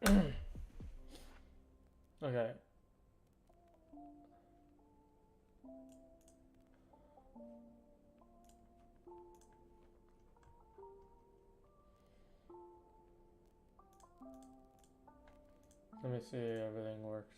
Okay. Let me see if everything works.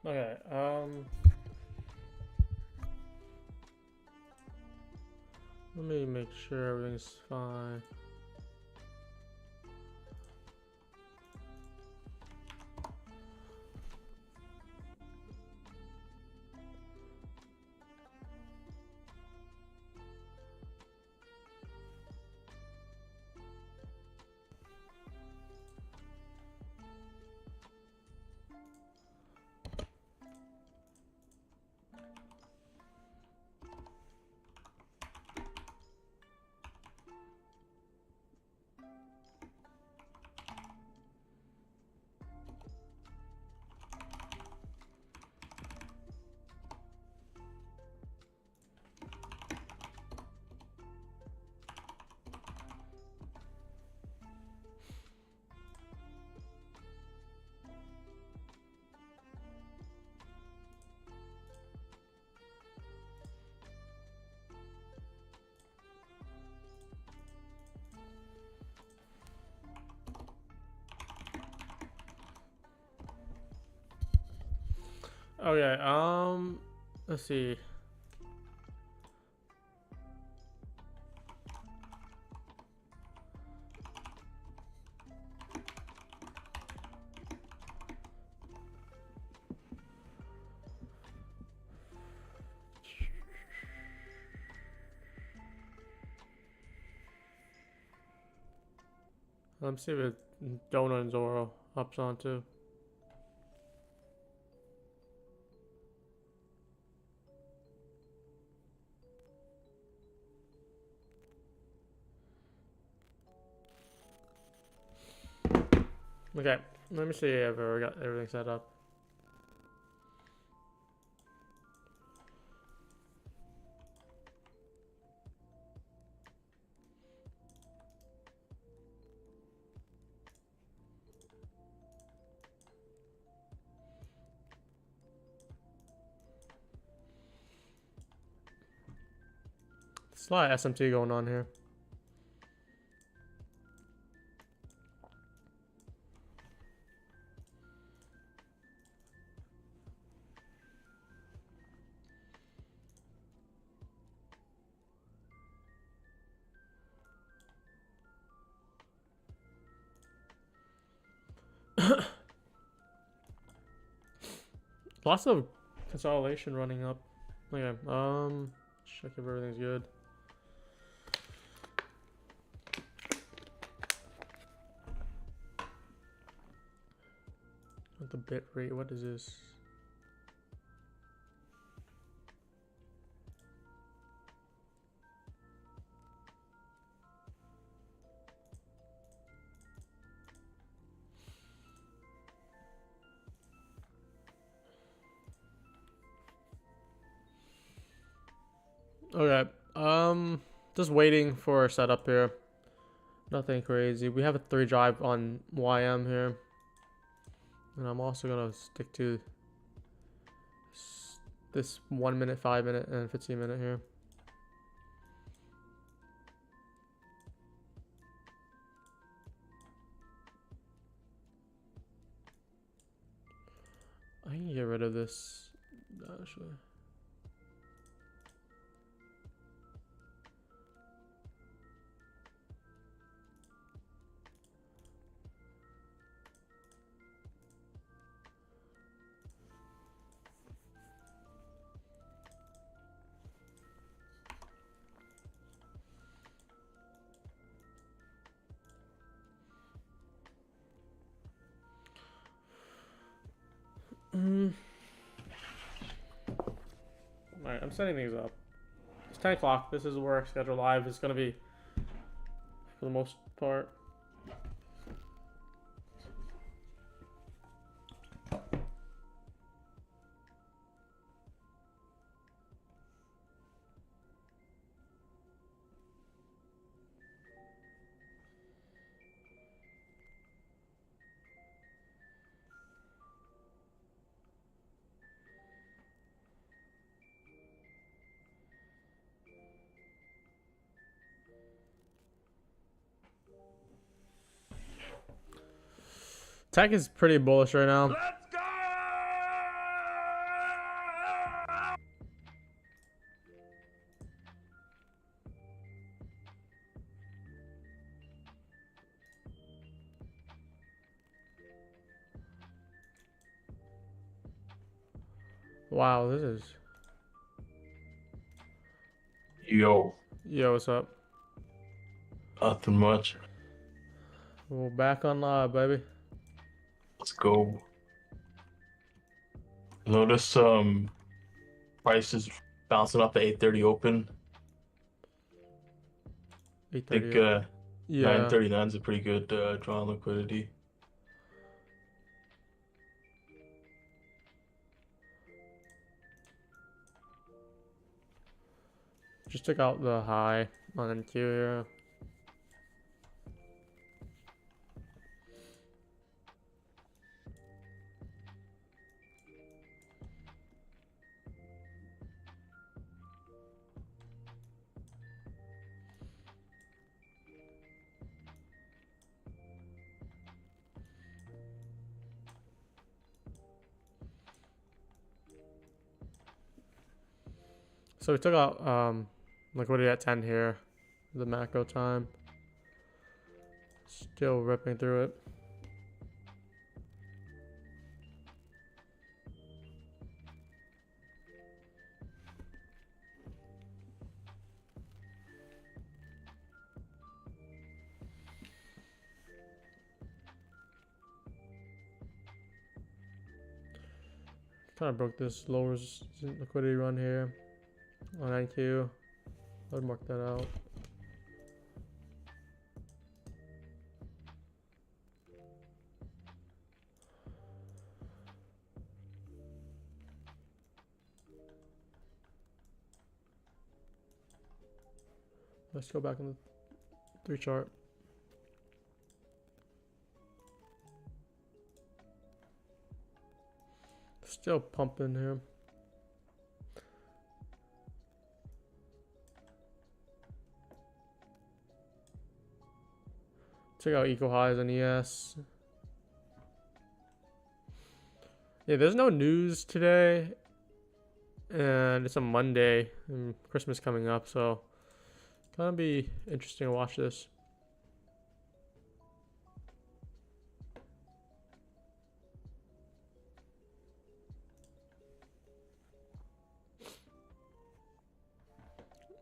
Okay, let me make sure everything's fine. Okay, let's see. Let's see if Donut and Zoro ups on too. Okay, let me see if I got everything set up. There's a lot of SMT going on here. Lots of consolidation running up. Okay, check if everything's good. What the bit rate? What is this? Okay, just waiting for a setup here. Nothing crazy. We have a 3 drive on YM here. And I'm also gonna stick to this 1 minute, 5 minute, and 15 minute here. I can get rid of this actually. Alright, I'm setting things up. It's 10 o'clock. This is where schedule live is going to be for the most part. Tech is pretty bullish right now. Let's go! Wow, this is... Yo, Yo, what's up? nothing much. We're back on live, baby. Let's go. Notice prices bouncing off the 8:30 open. I think 8:30. Yeah. 9:39 is a pretty good draw on liquidity. Just took out the high on NQ here. So we took out liquidity at 10 here, the macro time. Still ripping through it. Kind of broke this lower liquidity run here on NQ. I'd mark that out. Let's go back on the 3 chart. Still pumping here. Check out equal highs on ES. Yeah, there's no news today. And it's a Monday and Christmas coming up, so gonna be interesting to watch this.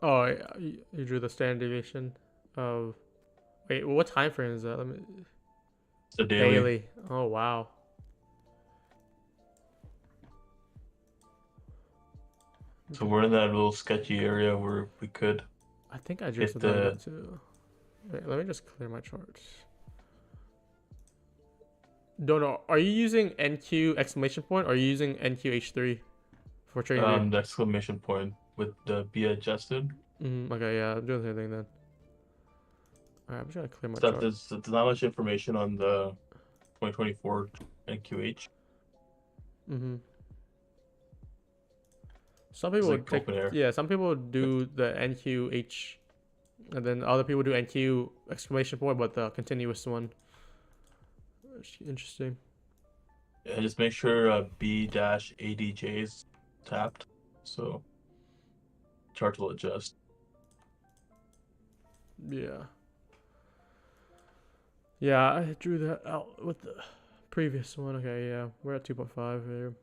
Oh, you drew the standard deviation of... Wait, what time frame is that? Let me... It's a daily. Oh, wow. So we're in that little sketchy area where we could. I think I drew Hit something like the- that too. Wait, let me just clear my charts. Don't know. Are you using NQ exclamation point or are you using NQH3 for trading? The exclamation point with the be adjusted. Okay, yeah, I'm doing the same thing then. Alright, I'm just gonna clear my Stuff chart. there's not much information on the 2024 NQH. Some people like would take, open air. yeah, some people would do the NQH, and then other people do NQ exclamation point, but the continuous one. Interesting. Yeah, just make sure B-ADJ is tapped, so chart will adjust. Yeah. Yeah, I drew that out with the previous one. Okay, yeah, we're at 2.5 here.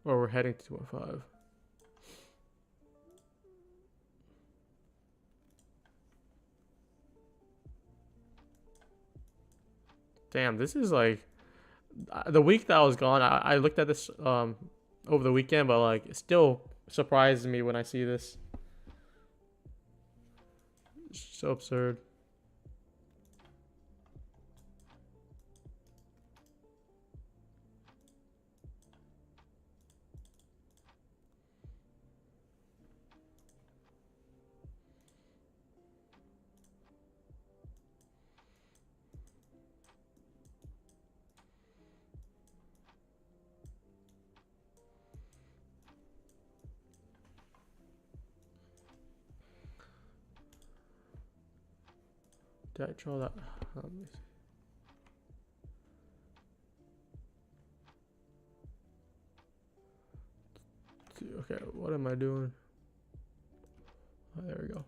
Or we're heading to 2.5. Damn, this is like The week that I was gone, I looked at this over the weekend, but like it still surprises me when I see this. It's so absurd. Did I draw that? Let me see. Okay, what am I doing? Oh, there we go.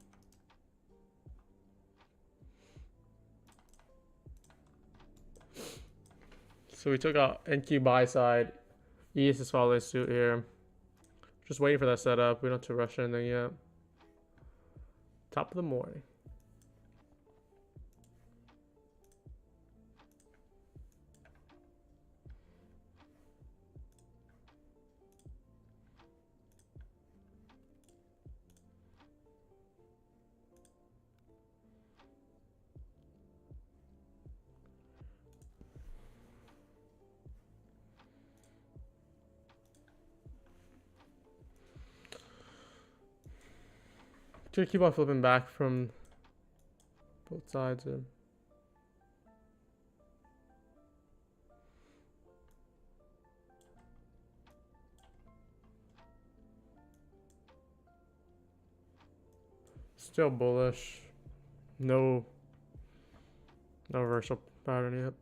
So we took out NQ buy side. ES is following suit here. Just waiting for that setup. We don't have to rush anything yet. Top of the morning. Just keep on flipping back from both sides. Still bullish. No reversal pattern yet.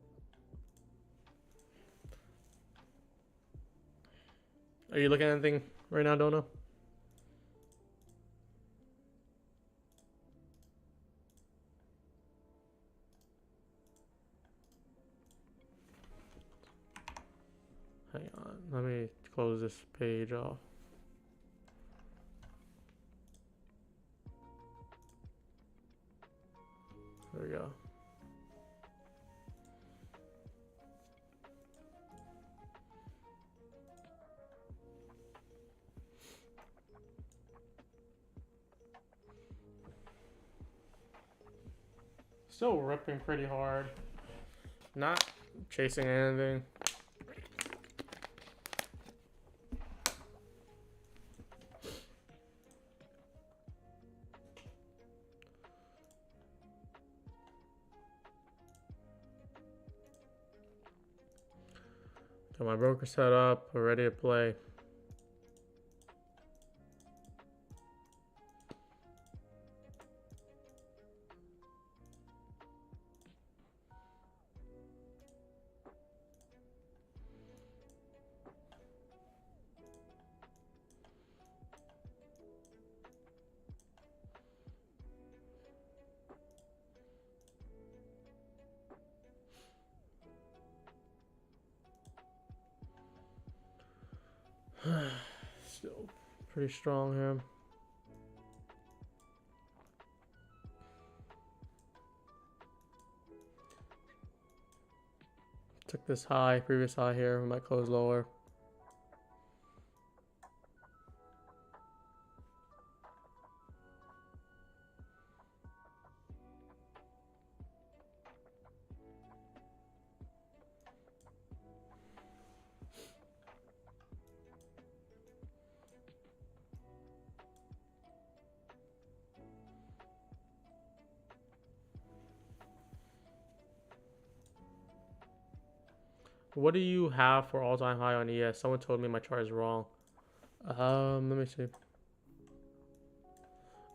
Are you looking at anything right now, Dono? Hang on, let me close this page off. There we go. Still ripping pretty hard. Not chasing anything. Got my broker set up, we're ready to play. Still pretty strong here. Took this high, previous high here. We might close lower. What do you have for all-time high on ES? Someone told me my chart is wrong. Let me see.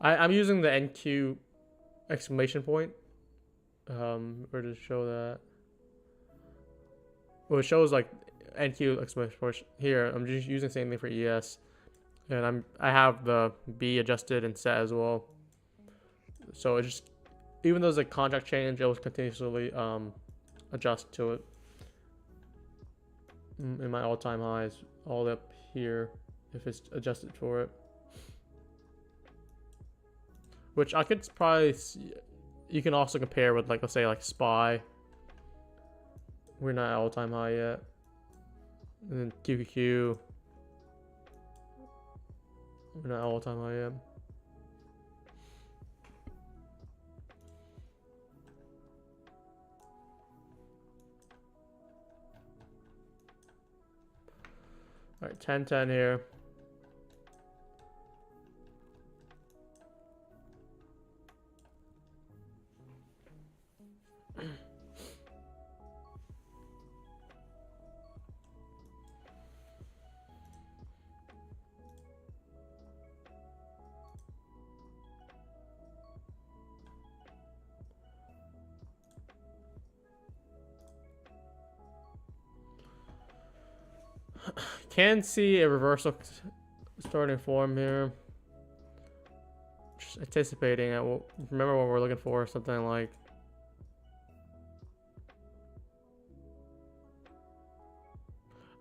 I'm using the NQ exclamation point. Where does it show that? Well, it shows like NQ exclamation point here. I'm just using the same thing for ES, and I have the B adjusted and set as well. So it just, even though there's a contract change, it will continuously adjust to it. In my all-time highs, all up here, if it's adjusted for it. Which I could probably see, you can also compare with, like, let's say like SPY. We're not at all-time high yet. And then QQQ. We're not all-time high yet. All right, 10-10 here. Can see a reversal starting form here. Just anticipating it. Remember what we're looking for, something like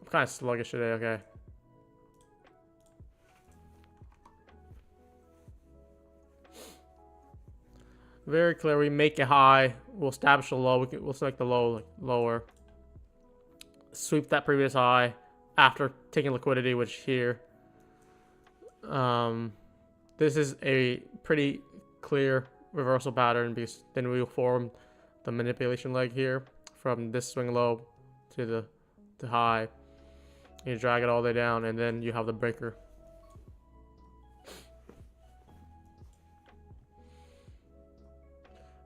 I'm kind of sluggish today, okay. Very clear, we make it high, we'll establish a low, we'll select the low, like lower. Sweep that previous high after taking liquidity, which here. This is a pretty clear reversal pattern because then we will form the manipulation leg here from this swing low to the high. You drag it all the way down and then you have the breaker.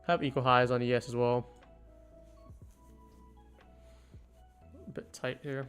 Have equal highs on ES as well. A bit tight here.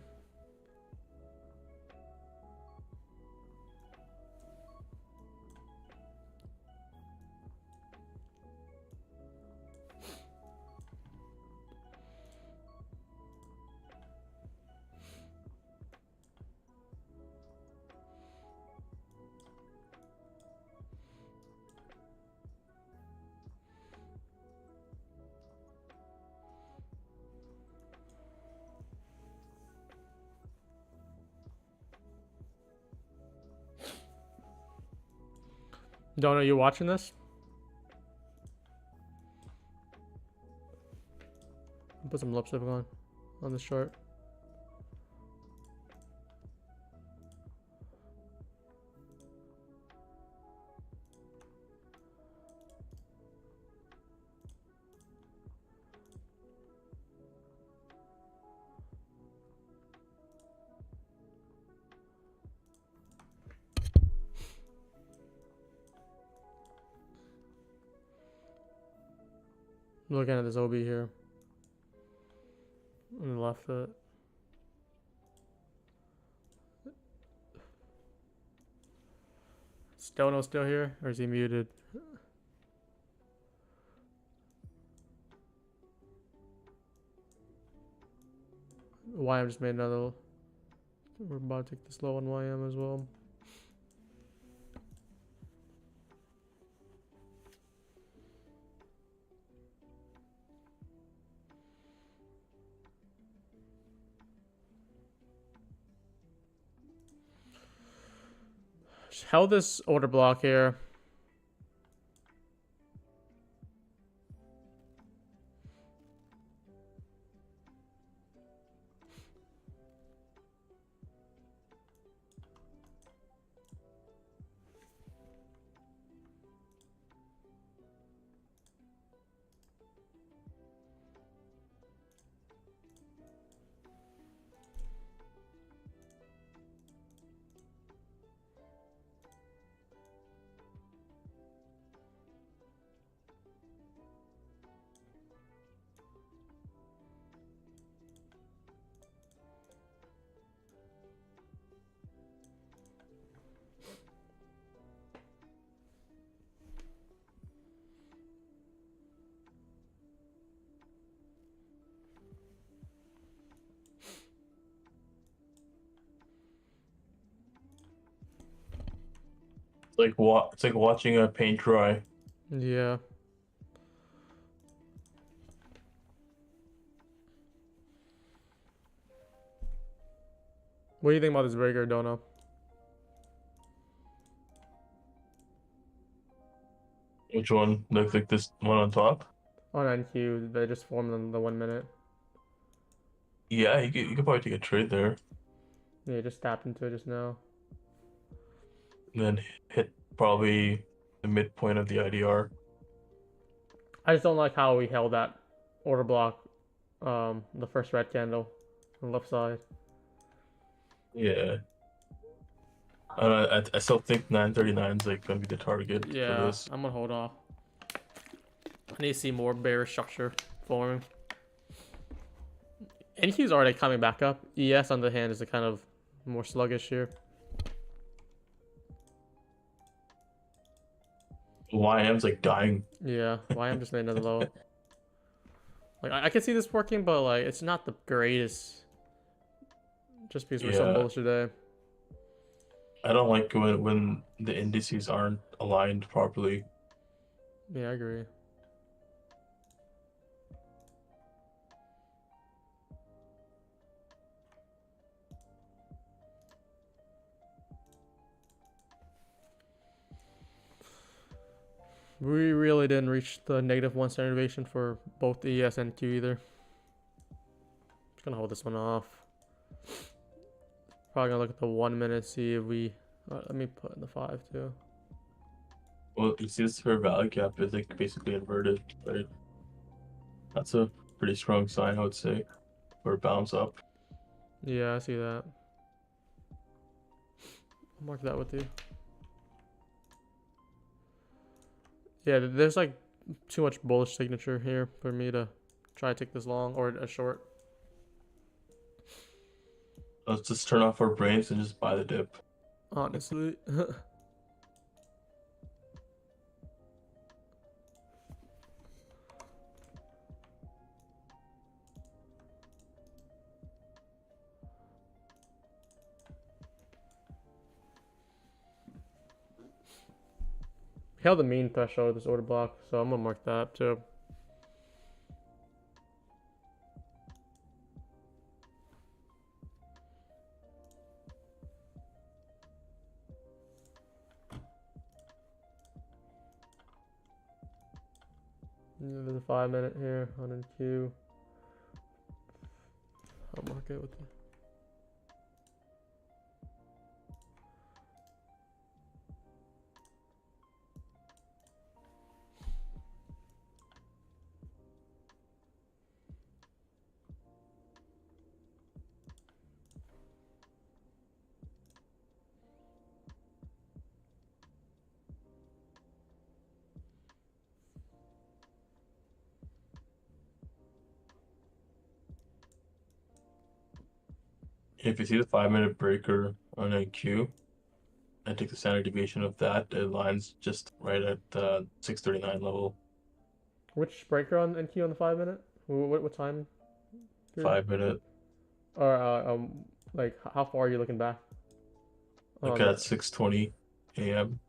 Don't know, you watching this? Put some lipstick on this chart. Looking at this OB here on the left foot. Stono still here, or is he muted? YM just made another. We're about to take this low on YM as well. Just held this order block here. It's like watching a paint dry. Yeah. What do you think about this breaker, Dono? Which one? Looks like this one on top? On NQ, they just formed in the 1 minute. Yeah, you could probably take a trade there, Yeah, just tapped into it just now. and then hit probably the midpoint of the IDR. I just don't like how we held that order block, the first red candle on the left side. Yeah. And I still think 939 is like gonna be the target for Yeah, this. I'm gonna hold off. I need to see more bearish structure forming. NQ's already coming back up. ES on the hand is a kind of more sluggish here. YM's like dying. Yeah, YM just made another low. Like I can see this working, but like it's not the greatest. Just because we're so Yeah, bullish today. I don't like when the indices aren't aligned properly. Yeah, I agree. We really didn't reach the -1 standard deviation for both ES and Q either. Just gonna hold this one off. Probably gonna look at the 1 minute, see if we. Let me put in the 5 too. Well, you see this fair value gap is like basically inverted, right? That's a pretty strong sign, I would say, for a bounce up. Yeah, I see that. I'll mark that with you. Yeah, there's like too much bullish signature here for me to try to take this long or a short. Let's just turn off our brains and just buy the dip. Honestly. Held the mean threshold of this order block, so I'm gonna mark that too. Yeah, there's a 5 minute here on NQ. I'll mark it with you. If you see the 5 minute breaker on NQ, and take the standard deviation of that, it lines just right at the 639 level. Which breaker on NQ on the 5 minute? What time period? 5 minute. Or like how far are you looking back? Look On the. at 6:20 a.m.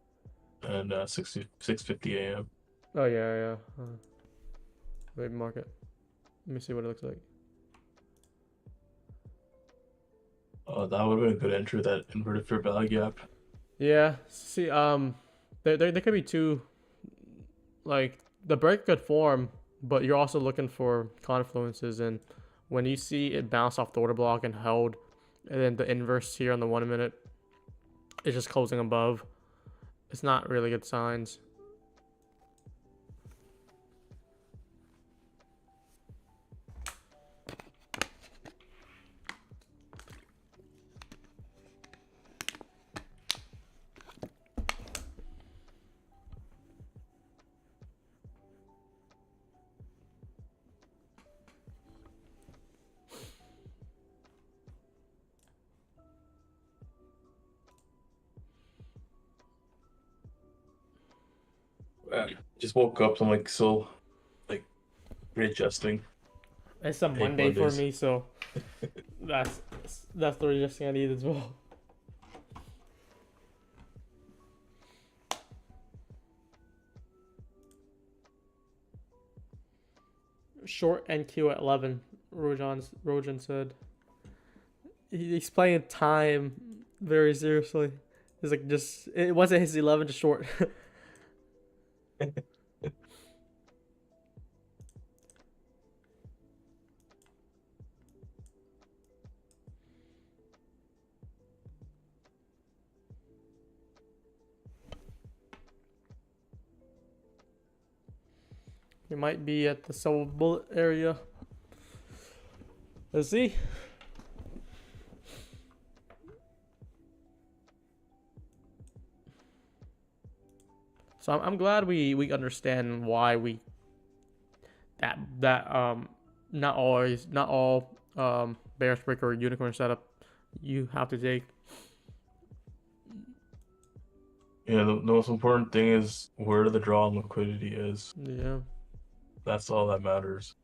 and 6:50 a.m. Oh yeah, yeah. Wait, mark it. Let me see what it looks like. That would have been a good entry, that inverted fair value gap. Yeah. See, there could be two. Like the break could form, but you're also looking for confluences, and when you see it bounce off the order block and held, and then the inverse here on the 1 minute, it's just closing above. It's not really good signs. Just woke up, so I'm like so like readjusting. It's a I hate Monday for Mondays. me, so that's that's the readjusting I need as well. Short NQ at 11. Rojan said he's playing time very seriously. It's like just it wasn't his 11 to short. We might be at the silver bullet area. Let's see. So I'm glad we understand why not all bear brick or unicorn setup you have to take. Yeah, the most important thing is where the draw on liquidity is. Yeah. That's all that matters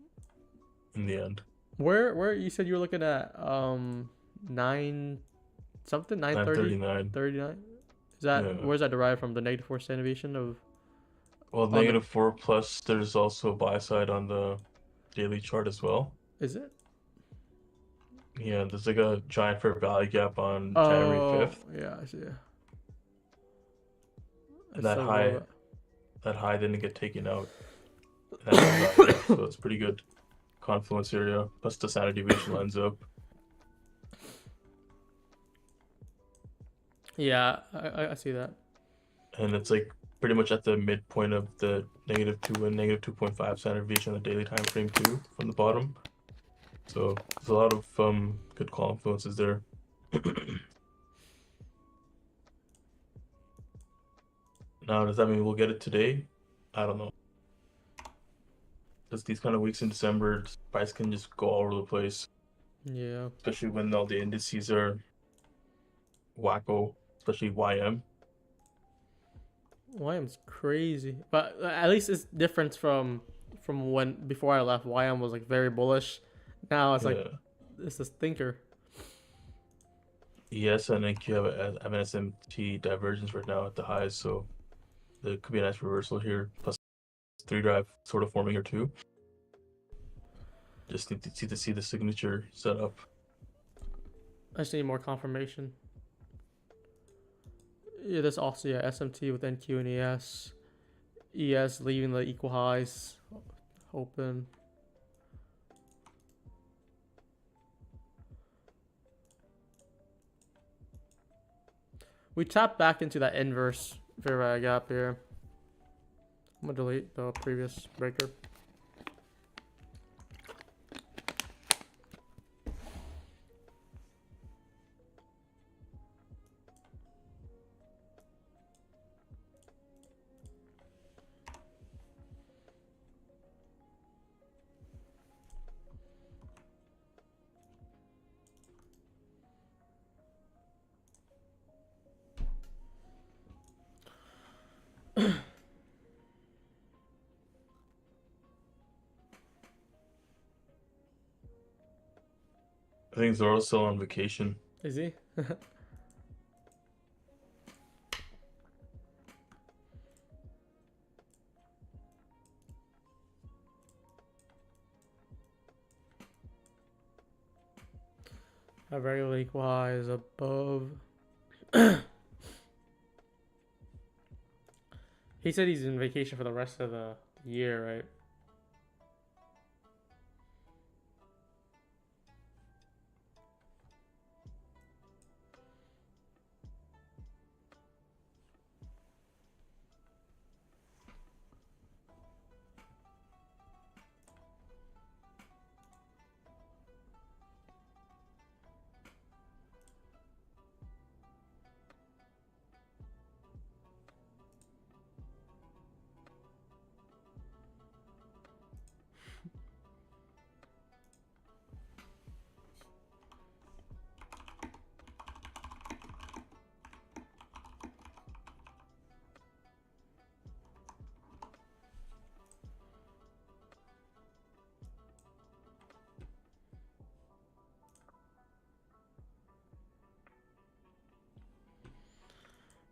in the end. Where you said you were looking at 9 something 930 939. 39. Is that Yeah. where's that derived from? The -4 standardization of Well, on the, -4 plus there's also a buy side on the daily chart as well. is it? Yeah, there's like a giant fair value gap on January Oh 5th. yeah, I see. And that high didn't get taken out. That fair value gap, so it's pretty good confluence area. Plus the standard deviation lines up. Yeah, I see that. And it's like pretty much at the midpoint of the -2 and -2.5 standard deviation on the daily time frame too, from the bottom. So there's a lot of good confluences there. Now, does that mean we'll get it today? I don't know. Just these kind of weeks in December, price can just go all over the place. Yeah. Especially when all the indices are wacko, especially YM. YM's crazy, but at least it's different from when before I left. YM was like very bullish. Now it's like it's this thinker. Yes, and then you have an SMT divergence right now at the highs, so there could be a nice reversal here. Plus 3 drive sort of forming here too. Just need to see the signature set up. I just need more confirmation. Yeah, there's also SMT with NQ and ES. ES leaving the equal highs open. We tapped back into that inverse fair value gap here. I'm gonna delete the previous breaker. I think Zoro's still on vacation. Is he? A regular equal high is above. He said he's in vacation for the rest of the year, right?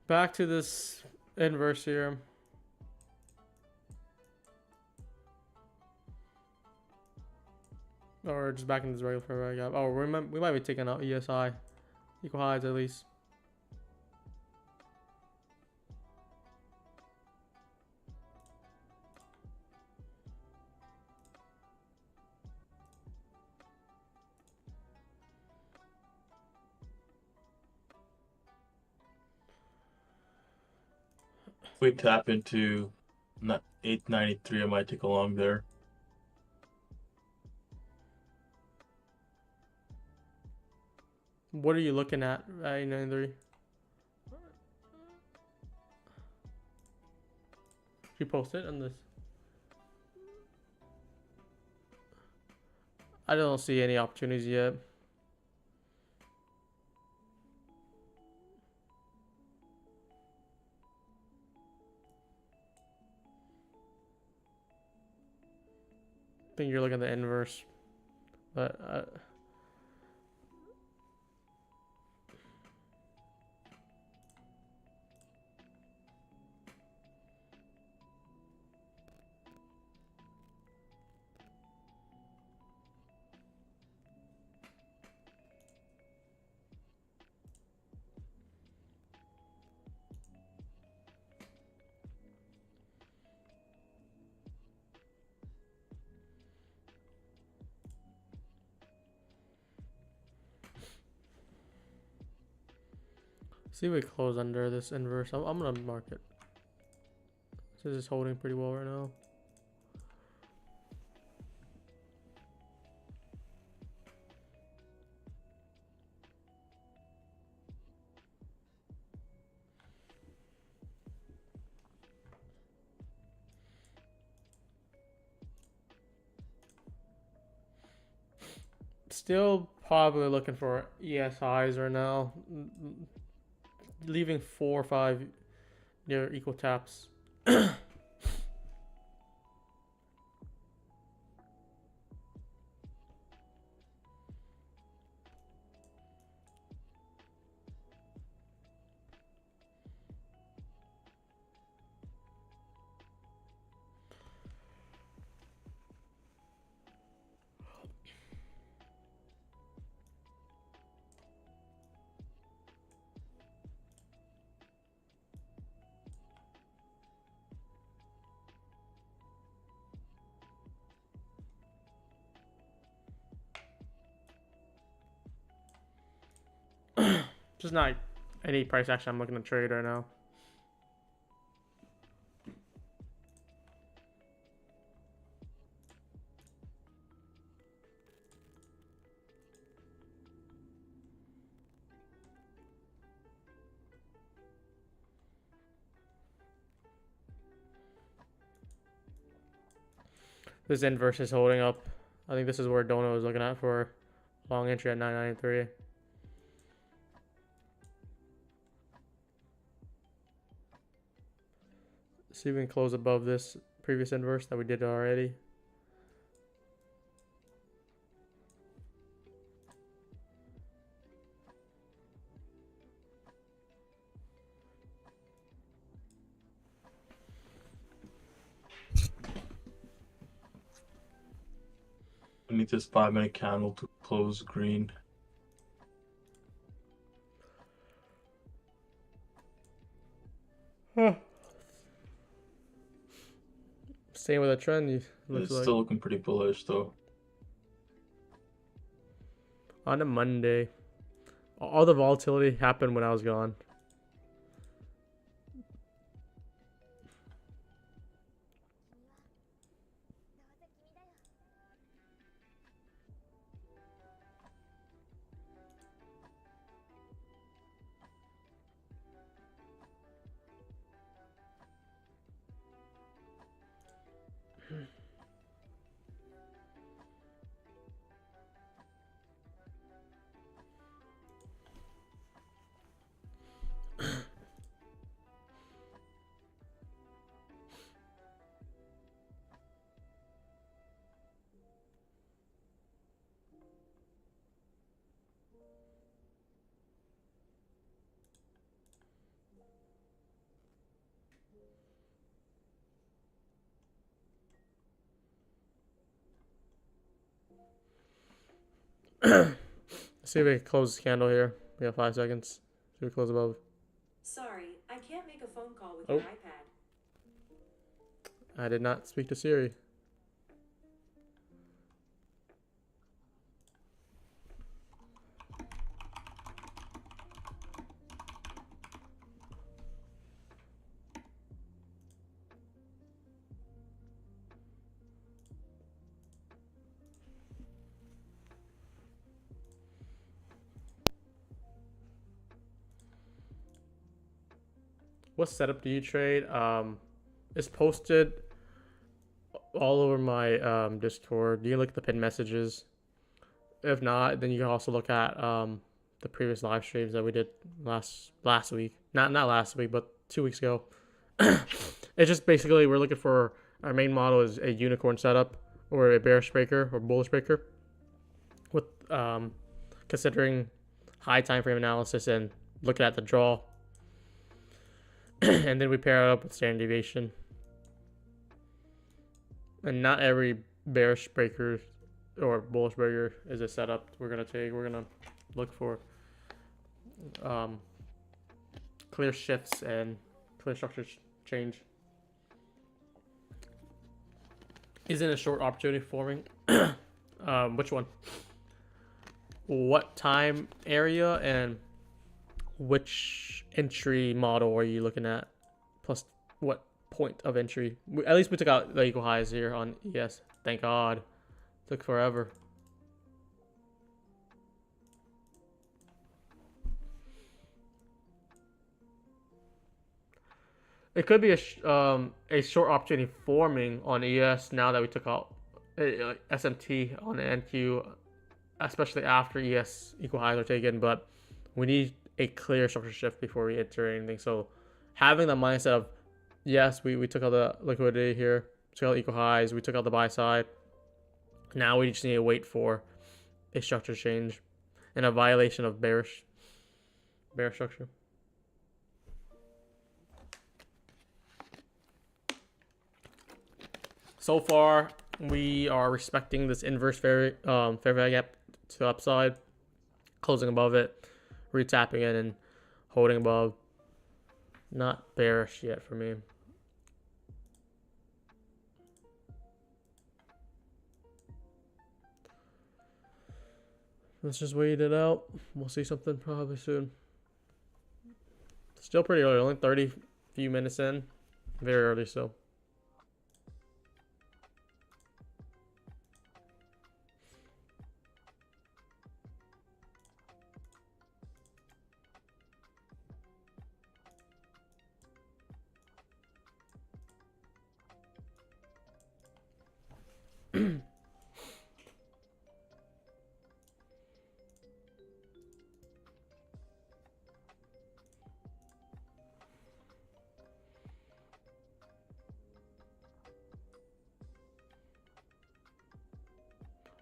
Back to this inverse here. Or just back in this regular fair value gap. Oh, we might be taking out ESI. Equal highs at least. If we tap into not 893. I might take a long there. What are you looking at? 893. You post it on this. I don't see any opportunities yet. I think you're looking at the inverse, but see if we close under this inverse. I'm gonna mark it. This is holding pretty well right now. Still probably looking for ES highs right now. Leaving 4 or 5 near equal taps. Just not any price action I'm looking to trade right now. This inverse is holding up. I think this is where Dono was looking at for long entry at 993. See if we can close above this previous inverse that we did already. I need this 5-minute candle to close green. Same with the trend. It's still looking pretty bullish though. On a Monday, all the volatility happened when I was gone. See if we can close this candle here. We have 5 seconds. See if we close above. Sorry, I can't make a phone call with your iPad. I did not speak to Siri. what setup do you trade? It's posted all over my Discord. You can look at the pinned messages. If not, then you can also look at the previous live streams that we did last week. Not last week, but 2 weeks ago. It's just basically we're looking for our main model is a unicorn setup or a bearish breaker or bullish breaker with considering high time frame analysis and looking at the draw. And then we pair it up with standard deviation. And not every bearish breaker or bullish breaker is a setup we're gonna take. We're gonna look for clear shifts and clear structure change. Isn't a short opportunity forming? Which one? What time area and which entry model are you looking at? Plus what point of entry? At least we took out the equal highs here on ES. Thank God. Took forever. It could be a short opportunity forming on ES now that we took out SMT on NQ, especially after ES equal highs are taken. But we need a clear structure shift before we enter anything. So having the mindset of, yes, we took out the liquidity here, took out equal highs, we took out the buy side. Now we just need to wait for a structure change and a violation of bearish structure. So far, we are respecting this inverse fair value gap to the upside, closing above it, retapping it, and holding above. Not bearish yet for me. Let's just wait it out. We'll see something probably soon. Still pretty early, only 30 few minutes in. Very early still.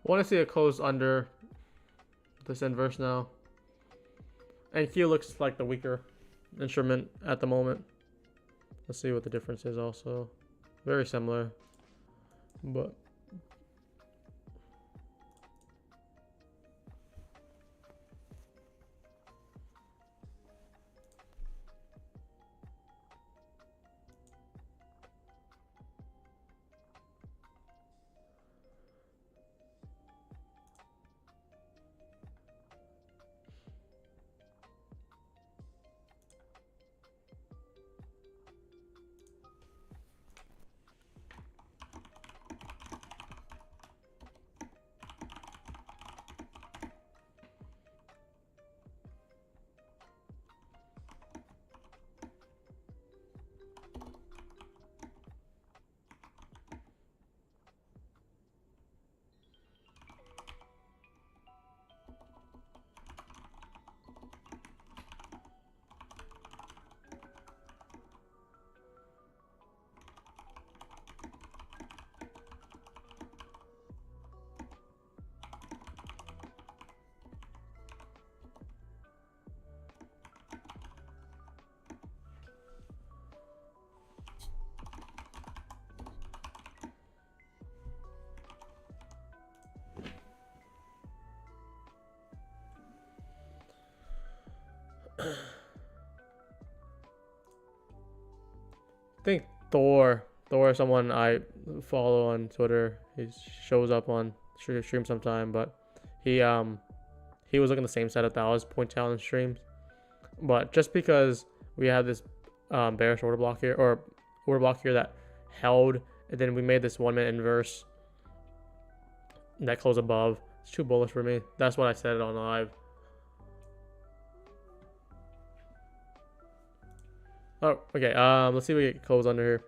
I want to see it close under this inverse now. And Q looks like the weaker instrument at the moment. Let's see what the difference is also. Very similar, but I think Thor is someone I follow on Twitter. He shows up on stream sometime, but he was looking the same setup that I was pointing out in streams. But just because we have this bearish order block here, or order block here that held, and then we made this 1 minute inverse that closed above, it's too bullish for me. That's what I said on live. Oh, okay. Let's see if we get close under here.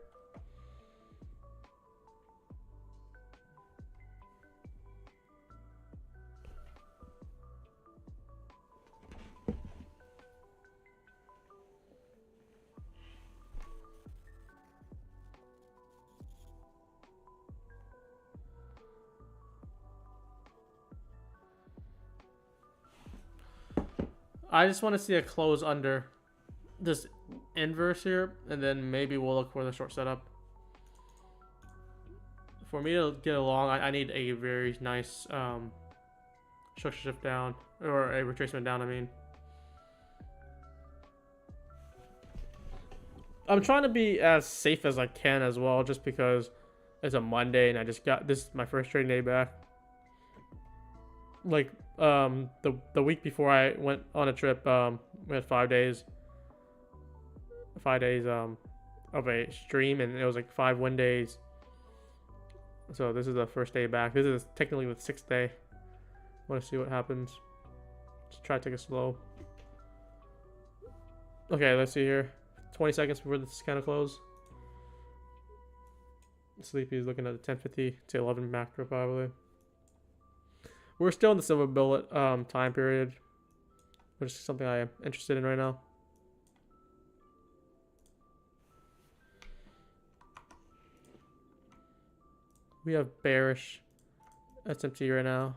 I just want to see a close under this inverse here, and then maybe we'll look for the short setup. For me to get along, I need a very nice structure shift down, or a retracement down, I mean. I'm trying to be as safe as I can as well, just because it's a Monday and I just got this my first trading day back. Like the week before I went on a trip, we had 5 days of a stream, and it was like 5 win days. So this is the first day back. This is technically the 6th day. Want to see what happens. Just try to take it slow. Okay, let's see here. 20 seconds before this is kind of close. Sleepy is looking at the 10:50 to 11 macro probably. We're still in the silver bullet time period, which is something I am interested in right now. We have bearish SMT right now.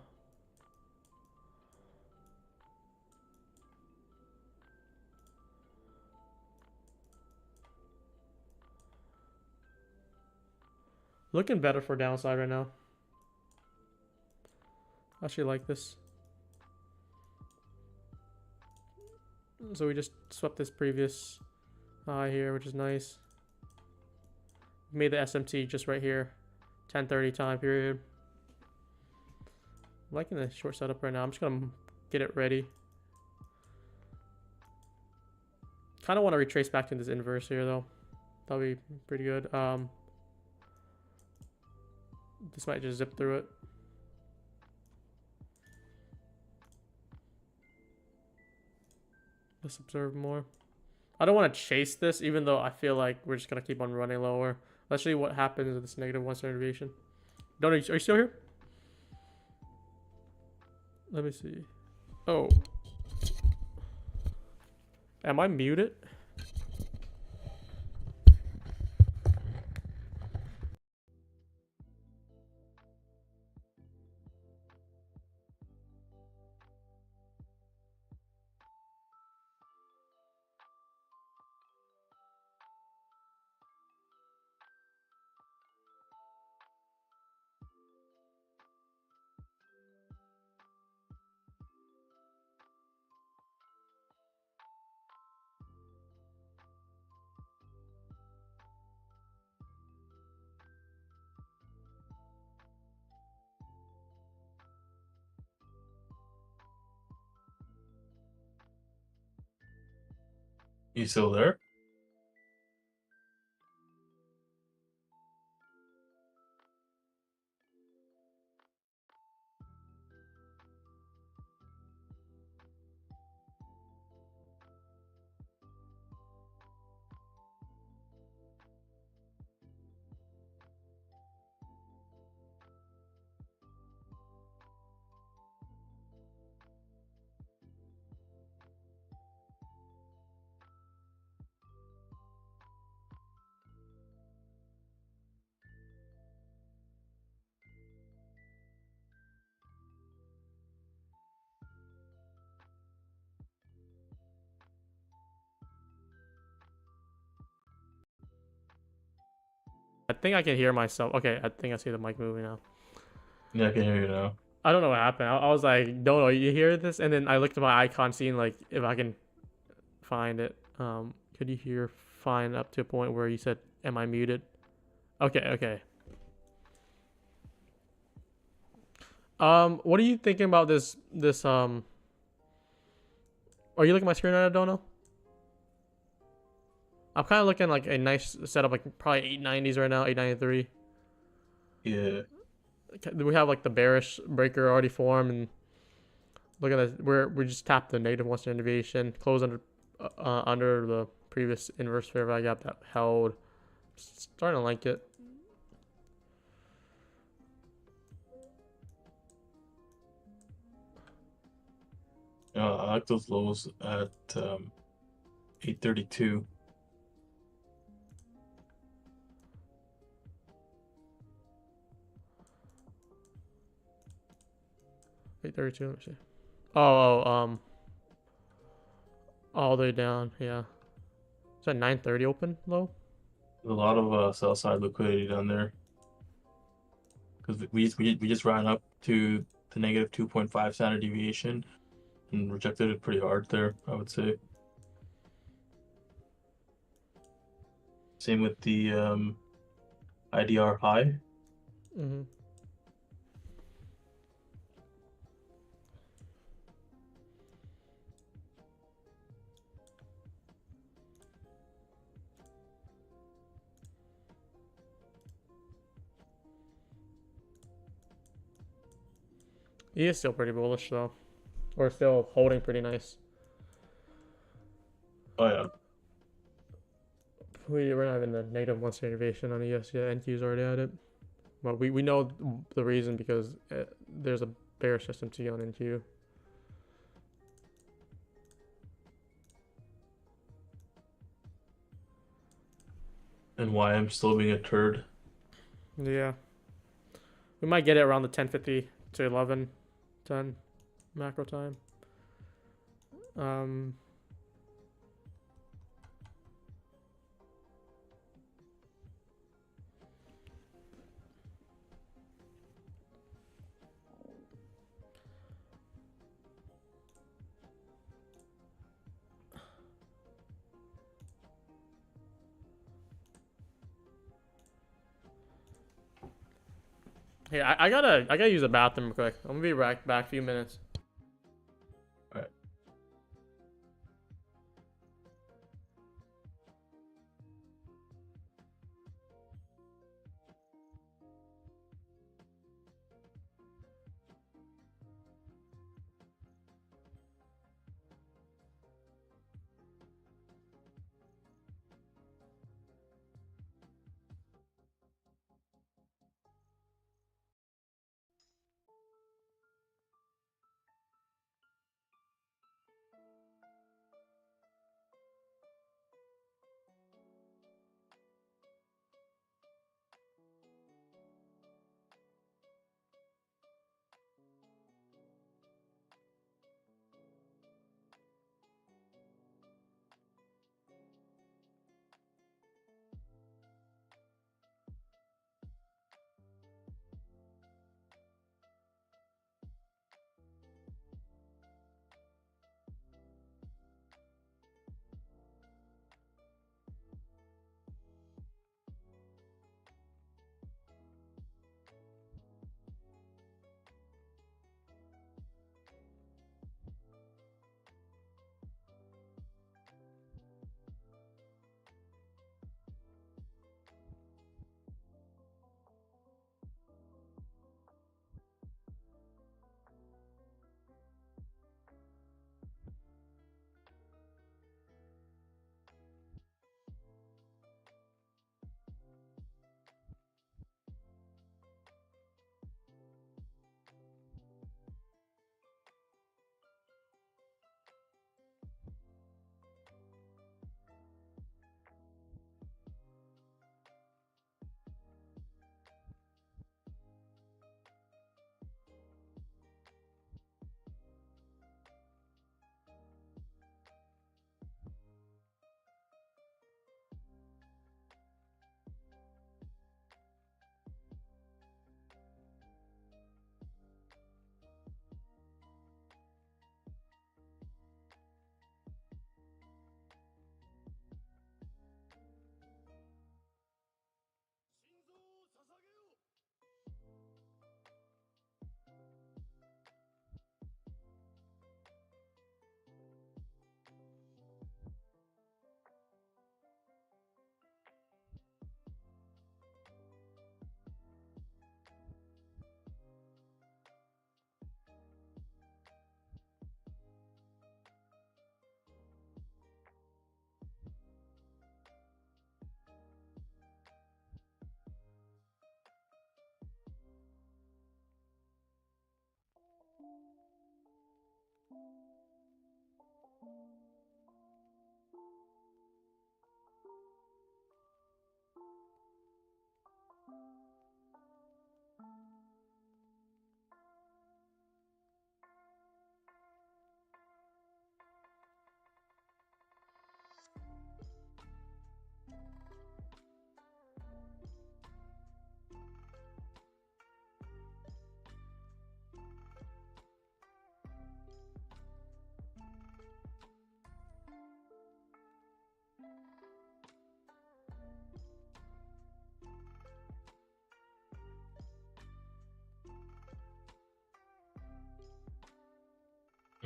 Looking better for downside right now. I actually like this. So we just swept this previous high here, which is nice. Made the SMT just right here. 10:30 time period. I'm liking the short setup right now. I'm just gonna get it ready. Kind of want to retrace back to this inverse here though. That'll be pretty good. This might just zip through it. Let's observe more. I don't want to chase this, even though I feel like we're just gonna keep on running lower. Let's see what happens with this -1 standard deviation. Don't, are you still here? Let me see. Oh. Am I muted? You still there? I think I can hear myself. Okay, I think I see the mic moving now. Yeah, I can hear you now. I don't know what happened. I was like, no, you hear this? And then I looked at my icon, seeing like if I can find it. Could you hear fine up to a point where you said, "Am I muted?" Okay, okay. What are you thinking about this? Are you looking at my screen right now, Dono? I'm kind of looking like a nice setup, like probably 890s right now, 893. Yeah. We have like the bearish breaker already formed, and look at this. We just tapped the -1 standard deviation, close under the previous inverse fair value gap that held. Starting to like it. I like those lows at 832. Wait, 32. Let me see. Oh, all the way down. Yeah. Is that 930 open low? There's a lot of sell side liquidity down there because we just ran up to the negative 2.5 standard deviation and rejected it pretty hard there, I would say. Same with the IDR high. Mm-hmm. He is still pretty bullish though. Or still holding pretty nice. Oh yeah. We're not having the negative one standard deviation on ES yet. NQ's already at it. Well, we know the reason because there's a bearish SMT on NQ. And why I'm still being a turd. Yeah. We might get it around the 10:50 to 11:10 macro time. Hey, I gotta use the bathroom real quick. I'm gonna be back a few minutes.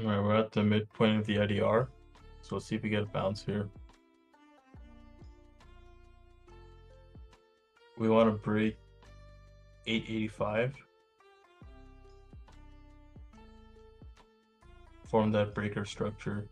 All right, we're at the midpoint of the IDR, so let's see if we get a bounce here. We want to break 885, form that breaker structure.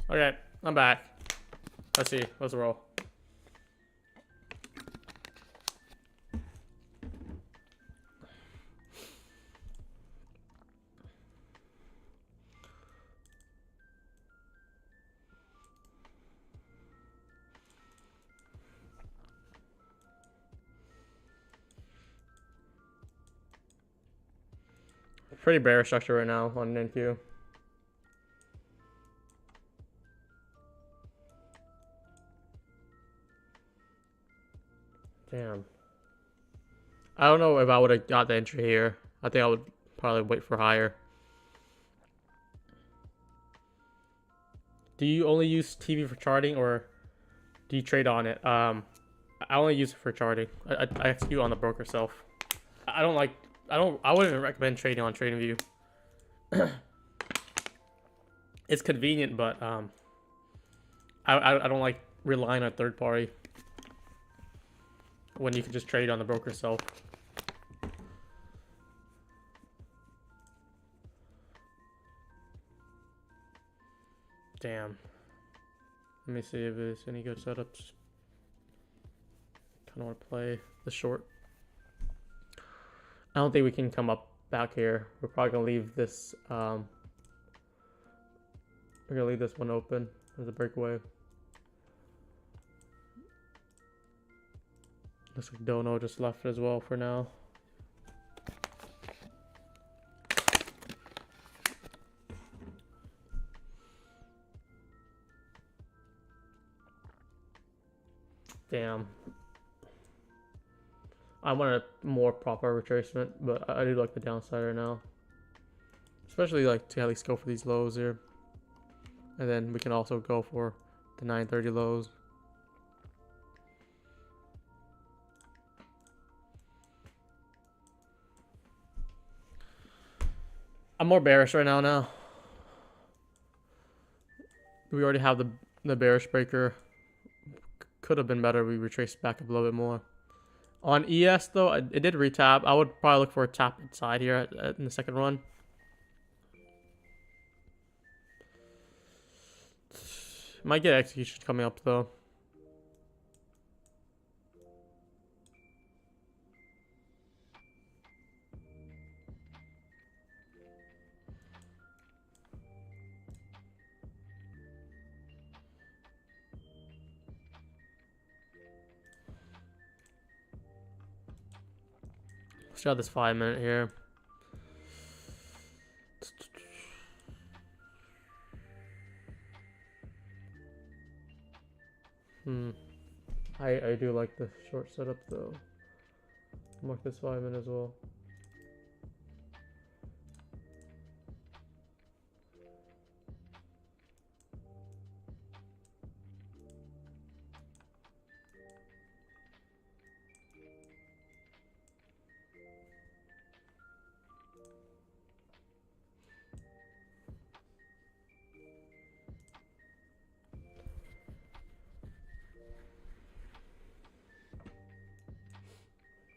Okay, I'm back. Let's see. Let's roll. Pretty bearish structure right now on NQ. Damn. I don't know if I would have got the entry here. I think I would probably wait for higher. Do you only use TV for charting, or do you trade on it? I only use it for charting. I execute on the broker self. I wouldn't recommend trading on TradingView. It's convenient, but I don't like relying on a third party when you can just trade on the broker self. Damn. Let me see if there's any good setups. Kind of want to play the short. I don't think we can come up back here. We're probably gonna leave this. We're gonna leave this one open as a breakaway. Looks like Dono just left as well for now. Damn. I want a more proper retracement, but I do like the downside right now. Especially like to at least go for these lows here. And then we can also go for the 930 lows. I'm more bearish right now. We already have the bearish breaker. Could have been better if we retraced back a little bit more. On ES though, it did retap. I would probably look for a tap inside here in the second run. Might get execution coming up though. Let's try this 5-minute here. I do like the short setup though. Mark this 5-minute as well.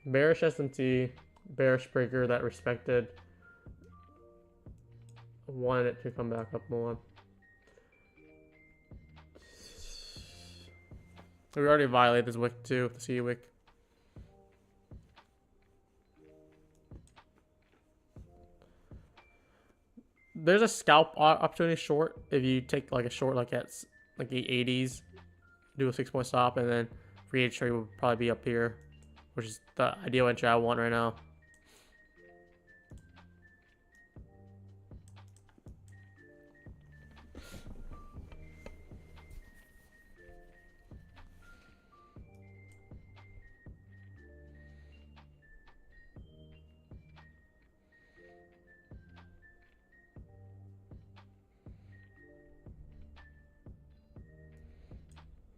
Bearish S&T, bearish breaker that respected. Wanted it to come back up more. We already violated this wick too, the C wick. There's a scalp opportunity short if you take like a short like at like the 80s, do a 6-point stop, and then free entry will probably be up here, which is the ideal entry I want right now.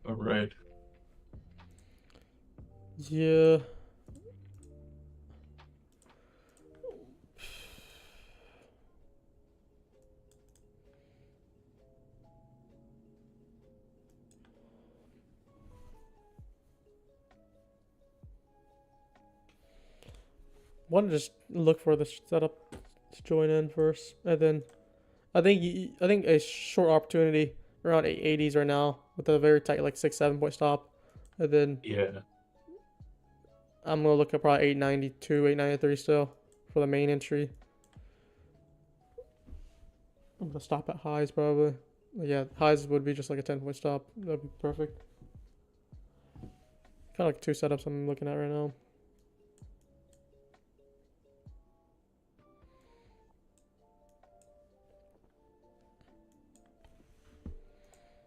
All right. Yeah. Want to just look for the setup to join in first, and then I think a short opportunity around 880s right now with a very tight like 6-7 point stop, and then Yeah. I'm gonna look at probably 892, 893 still for the main entry. I'm gonna stop at highs probably. Yeah, highs would be just like a 10-point stop. That'd be perfect. Kind of like 2 setups I'm looking at right now.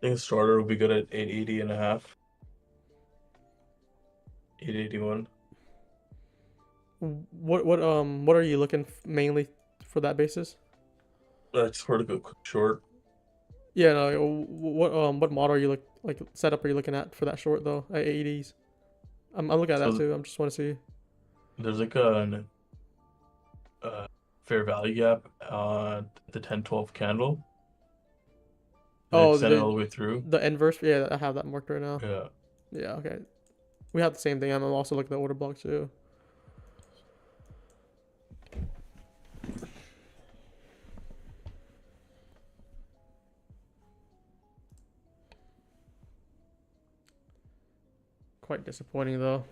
I think starter will be good at 880.5. 881. What are you looking mainly for that basis? I just heard a good quick short. Yeah, no, what model are you like setup are you looking at for that short though at 80s? I'm looking at that too. I'm just want to see. There's like a fair value gap on the 10-12 candle. Oh, Extended all the way through. the inverse. Yeah, I have that marked right now. Yeah. Yeah, okay. We have the same thing. I'm also looking at the order block too. Quite disappointing though.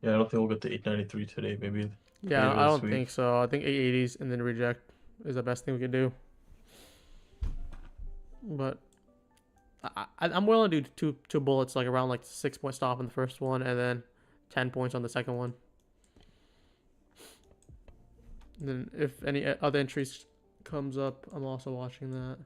Yeah, I don't think we'll get to 893 today. Maybe Yeah, later I this don't week. think so. I think 880s and then reject is the best thing we could do. But I'm willing to do two bullets like around like 6-point stop in the first one and then 10 points on the second one. And then if any other entries comes up, I'm also watching that.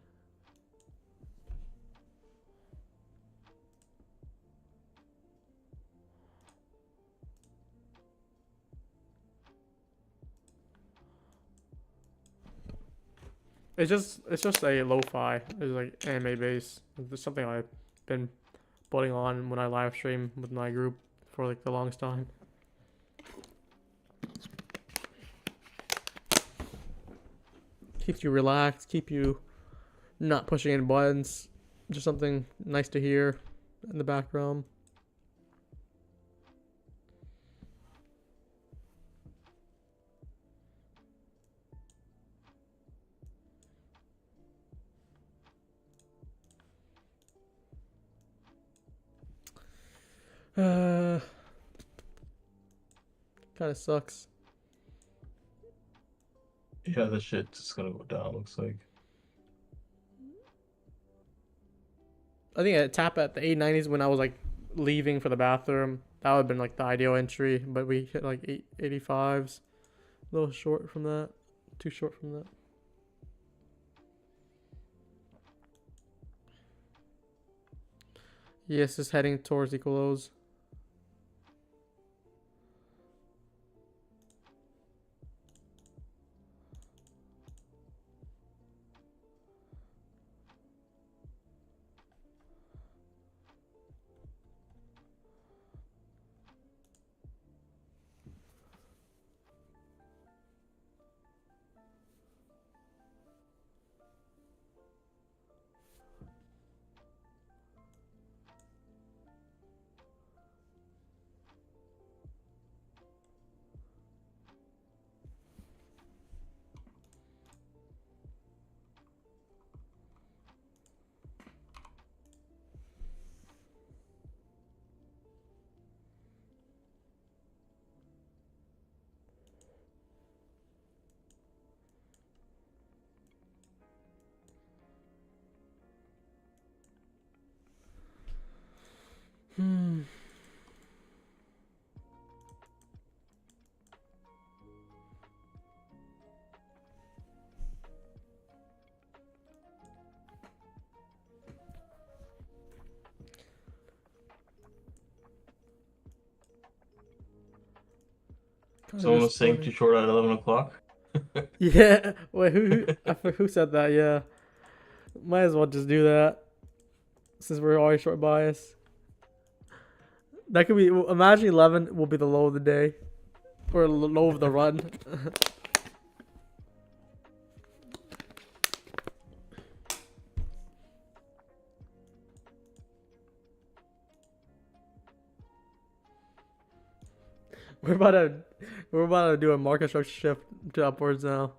It's just a lo-fi. It's like anime based. It's something I've been putting on when I live stream with my group for like the longest time. Keeps you relaxed, keep you not pushing any buttons. Just something nice to hear in the background. Kind of sucks. Yeah, this shit's just gonna go down, looks like. I think a tap at the 890s when I was like leaving for the bathroom. That would have been like the ideal entry, but we hit like 885s. A little short from that. Too short from that. Yes, is heading towards equal lows. Someone was saying too short at 11 o'clock. Yeah. Wait, who said that? Yeah. Might as well just do that. Since we're already short bias. That could be. Imagine 11 will be the low of the day. Or low of the run. We're about to do a market structure shift to upwards now.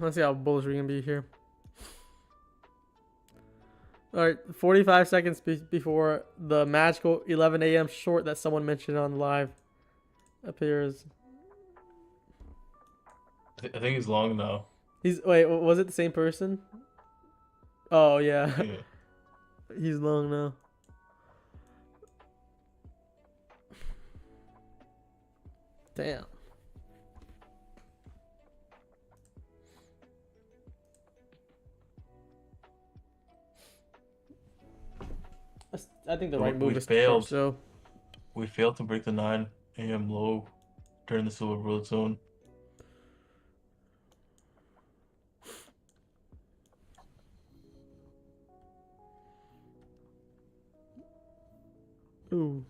Let's see how bullish we can be here. Alright, 45 seconds before the magical 11 a.m. short that someone mentioned on live appears. I think he's long now. Wait, was it the same person? Oh, yeah. Yeah. He's long now. Damn. I think the right move is failed. short, so. We failed to break the 9 a.m. low during the silver bullet zone. Ooh.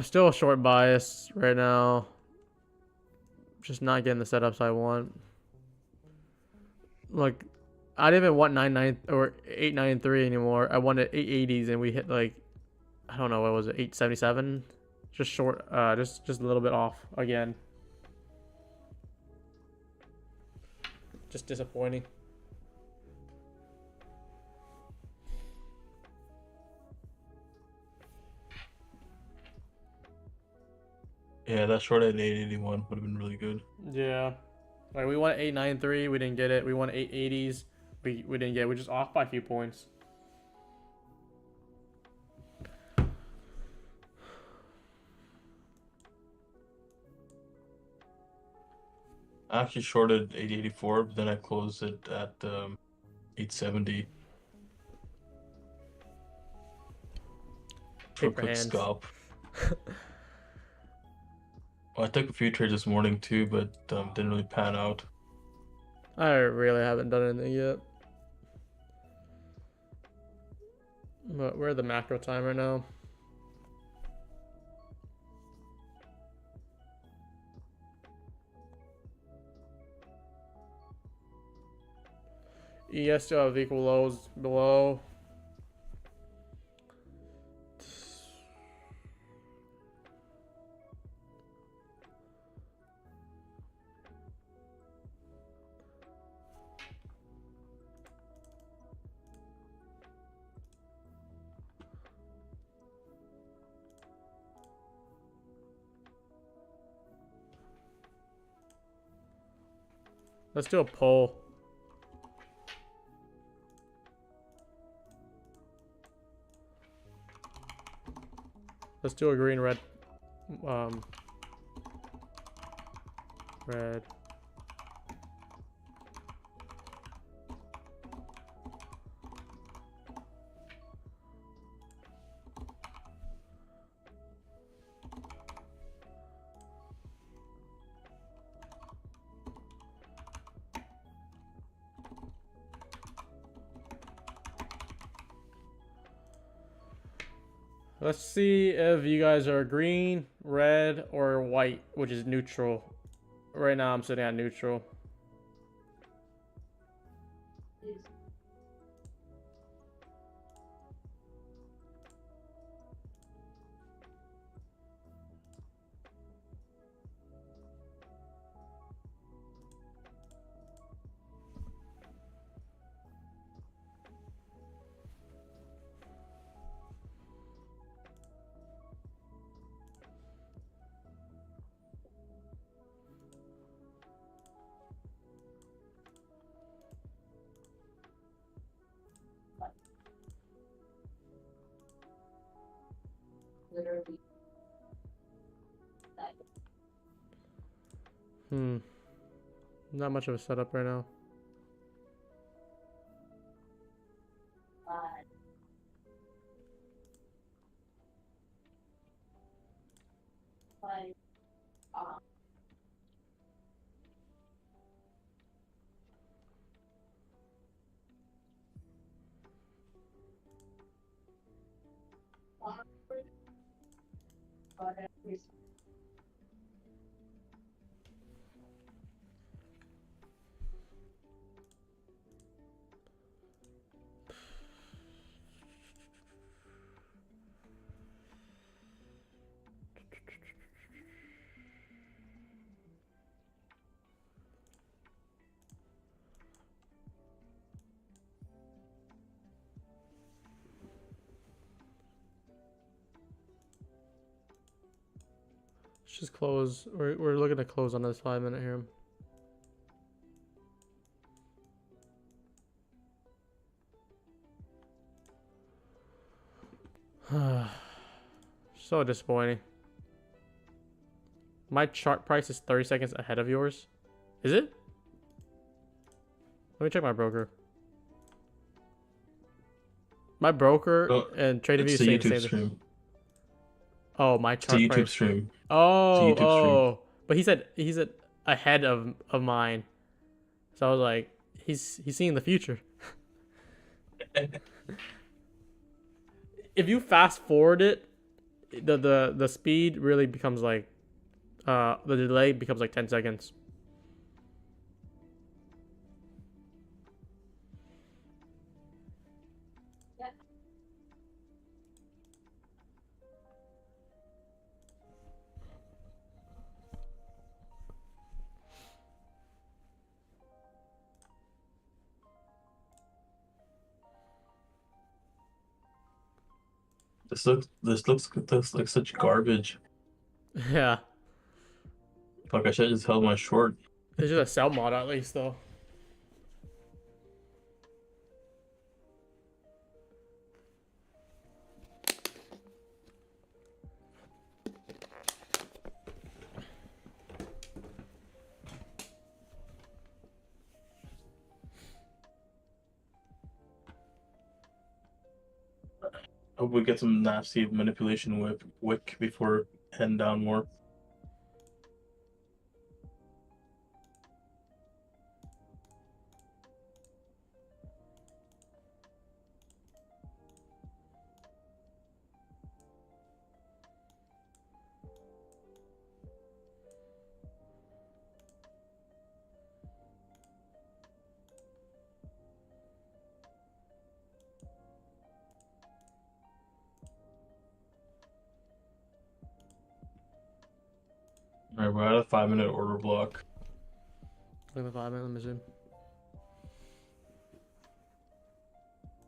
Still a short bias right now. Just not getting the setups I want. Like, I didn't even want 99 or 893 anymore. I wanted 880s and we hit like, I don't know, what was it, 877? Just short, just a little bit off again. Just disappointing. Yeah, that short at 881 would have been really good. Yeah. Like, we won 893, we didn't get it. We won 880s, we didn't get it. We're just off by a few points. I actually shorted 884, but then I closed it at 870. For a Paper quick hands. scalp. Well, I took a few trades this morning too, but didn't really pan out. I really haven't done anything yet. But we're at the macro time right now. ES still have equal lows below. Let's do a poll. Let's do a green, red. Red. Let's see if you guys are green, red, or white, which is neutral. Right now I'm sitting at neutral. Not much of a setup right now. Let's just close. We're looking to close on this 5-minute here. So disappointing. My chart price is 30 seconds ahead of yours. Is it? Let me check my broker. My broker and TradingView It's a saying the YouTube same stream. thing. Oh, my It's a chart YouTube price. stream. Oh, It's a YouTube stream. oh. But he said ahead of mine. So I was like, he's seeing the future. If you fast forward it, the speed really becomes like the delay becomes like 10 seconds. This looks like such garbage. Yeah. Like I should have just held my short. It's just a sell mod at least though. Hope we get some nasty manipulation wick before heading down more. All right, we're at a 5-minute order block. Look at the 5-minute. Let me zoom.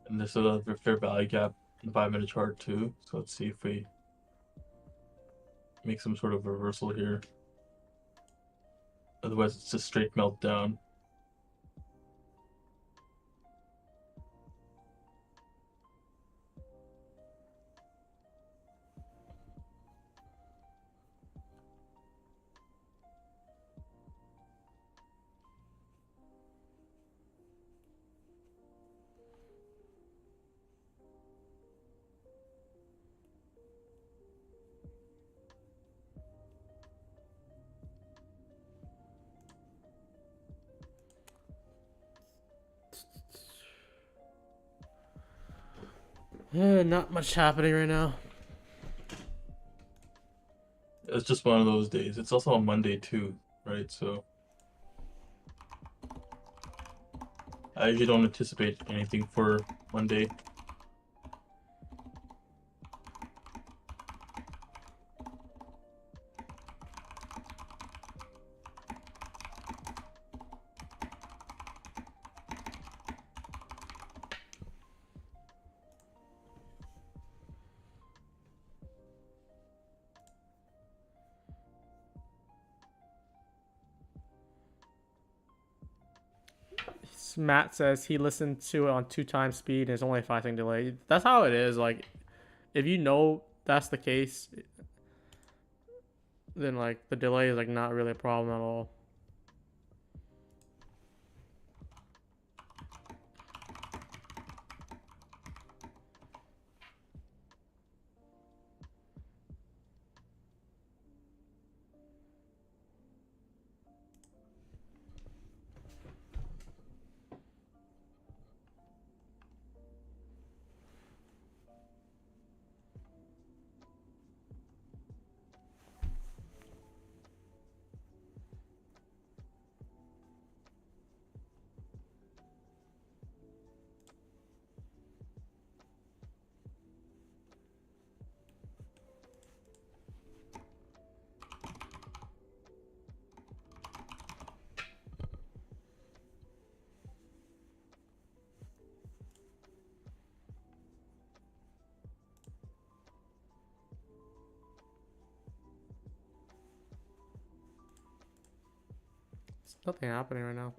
And there's a fair value gap in the 5-minute chart too. So let's see if we make some sort of reversal here. Otherwise, it's just straight meltdown. Not much happening right now. It's just one of those days. It's also a Monday too, right? So I usually don't anticipate anything for Monday. Matt says he listened to it on 2 times speed and it's only a 5-second delay. That's how it is. Like, if you know that's the case, then like the delay is like not really a problem at all. There's nothing happening right now.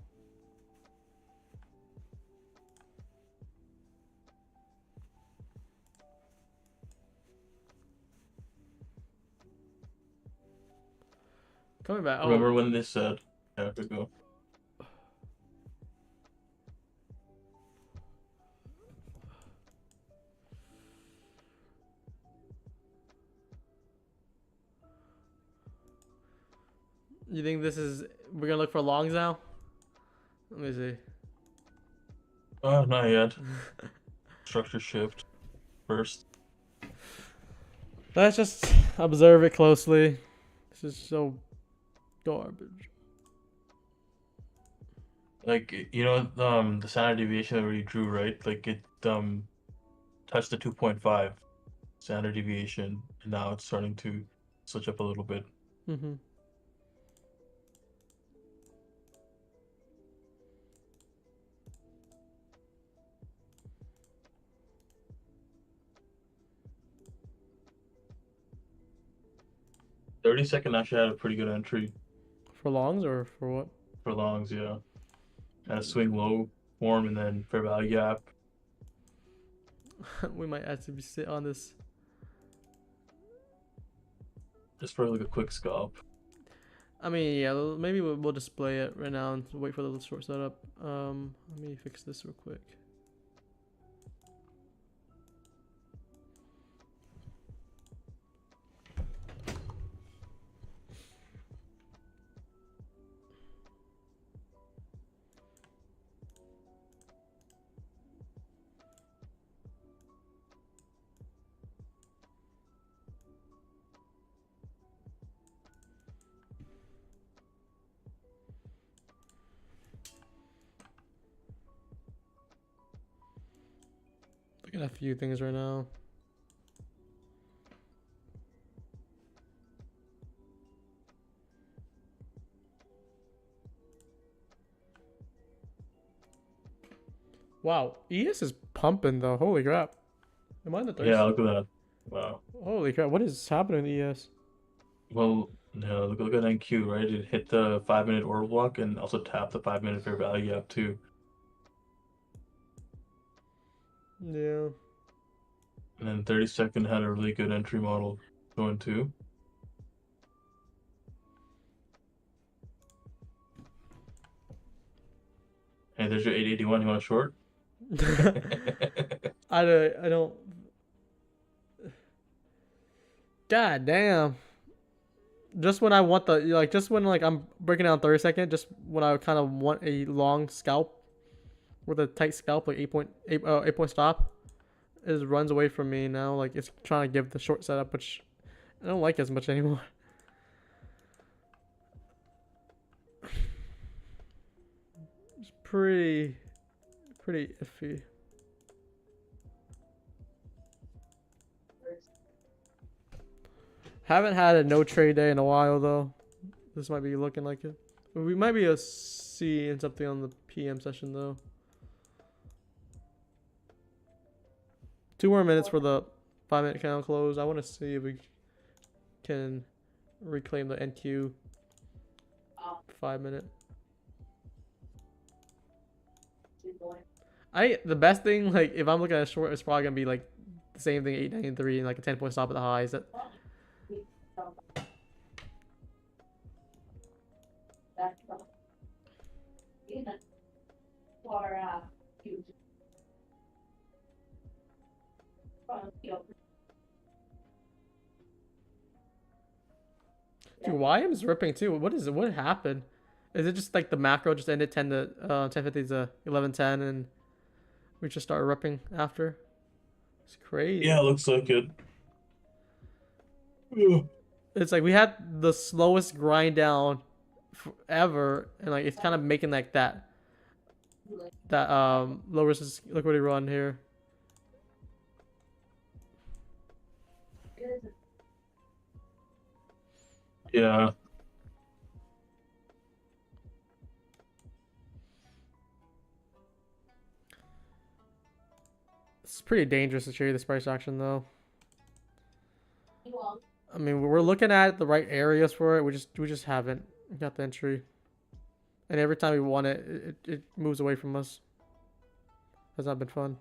Coming back. Oh, Remember when they said, yeah, we go. you think this is? We're gonna look for longs now. Let me see. Oh, not yet. Structure shift first. Let's just observe it closely. This is so garbage. Like, you know, the standard deviation that we drew, right? Like it touched the 2.5 standard deviation, and now it's starting to switch up a little bit. Mm-hmm. $30 actually had a pretty good entry For longs or for what? for longs, yeah. And a swing low form and then fair value gap. We might actually sit on this. Just for like a quick scalp. I mean, yeah, maybe we'll display it right now and wait for the short setup. Let me fix this real quick. Looking at a few things right now. Wow, ES is pumping though. Holy crap. Am I in the third? Yeah, look at that. Wow. Holy crap, what is happening in ES? Well, yeah, look at NQ, right? It hit the 5-minute order block and also tapped the 5-minute fair value gap too. Yeah. And then 30-second had a really good entry model going too. Hey, there's your 881. You want a short? I don't. God damn. Just when I want the just when I'm breaking down 30-second, just when I kind of want a long scalp with a tight scalp, like 8 point stop, It just runs away from me now. Like it's trying to give the short setup, which I don't like as much anymore. It's pretty iffy. Haven't had a no trade day in a while though. This might be looking like it. We might be seeing something on the PM session though. 2 more minutes for the 5-minute candle close. I want to see if we can reclaim the NQ 5-minute. The best thing, like if I'm looking at a short, it's probably gonna be like the same thing, 893 and like a 10-point stop at the highs. That Dude, YM's ripping too. What is it? What happened? Is it just like the macro just ended 1050 to 1110 and we just started ripping after? It's crazy. Yeah, it looks like it. It's like we had the slowest grind down ever, and like it's kind of making like that low resistance liquidity run here. Yeah. It's pretty dangerous to trade this price action though. I mean, we're looking at the right areas for it. We just haven't got the entry, and every time we want it, it moves away from us. Has not been fun.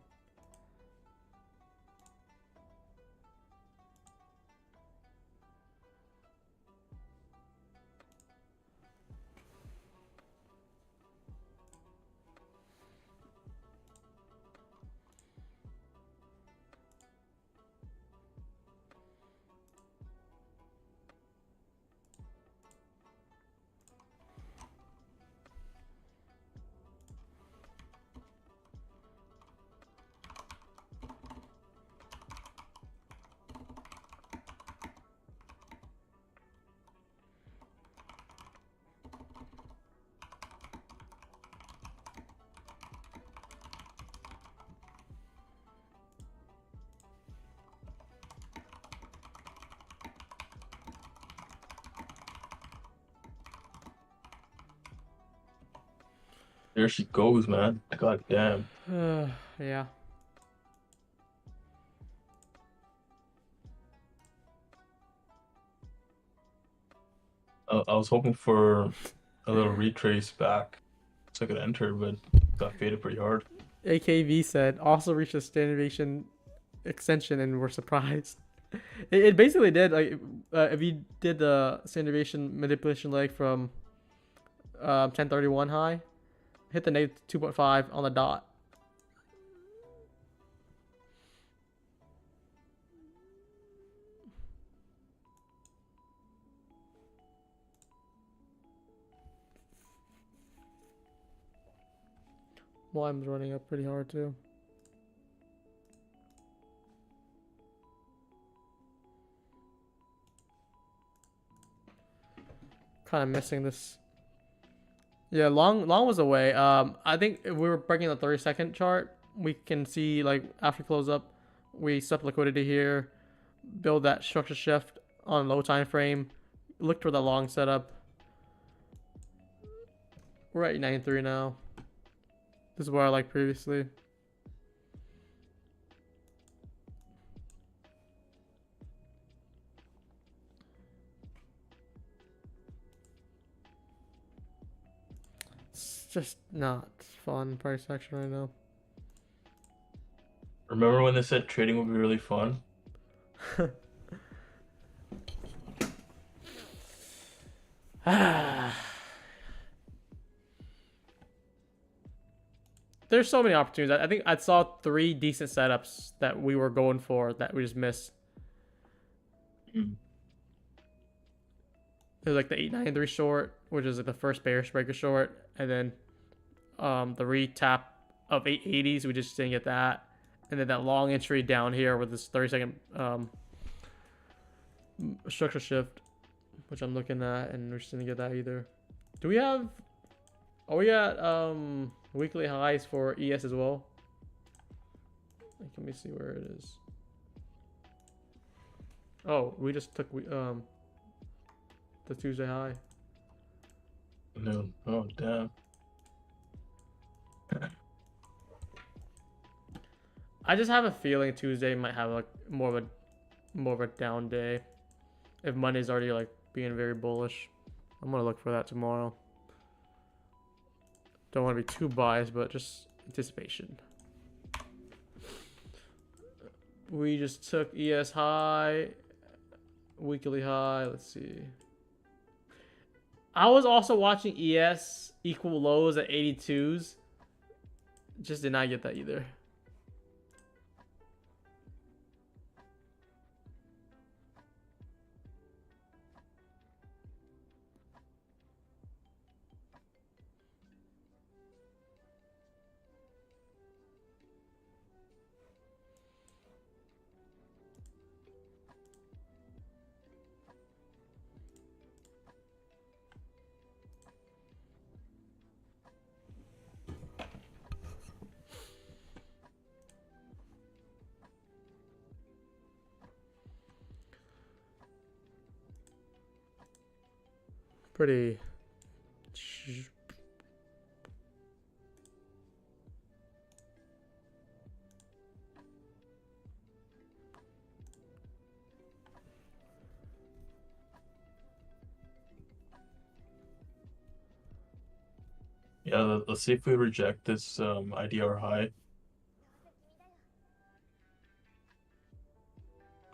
There she goes, man. God damn. Yeah. I was hoping for a little retrace back so I could enter, but got faded pretty hard. AKV said also reached a standard deviation extension and we're surprised. It basically did. Like if you did the standard deviation manipulation leg from 1031 high, hit the negative 2.5 on the dot. Lime's running up pretty hard too. Kind of missing this. Yeah, long was away. I think if we were breaking the 30-second chart, we can see like after close up, we set liquidity here, build that structure shift on low time frame, look toward the long setup. We're at 93 now. This is where I like previously. It's just not fun price action right now. Remember when they said trading would be really fun? There's so many opportunities. I think I saw 3 decent setups that we were going for that we just missed. It was like the 893 short, which is like the first bearish breaker short, and then the retap of 880s, we just didn't get that. and then that long entry down here with this 30-second structure shift, which I'm looking at, and we're just gonna get that either. Do we have? Are we at weekly highs for ES as well? Like, let me see where it is. Oh, we just took the Tuesday high. No. Oh damn. I just have a feeling Tuesday might have like more of a down day. If Monday's already like being very bullish, I'm gonna look for that tomorrow. Don't want to be too biased, but just anticipation. We just took ES high, weekly high. Let's see. I was also watching ES equal lows at 82s. Just did not get that either. Pretty. Yeah, let's see if we reject this IDR high.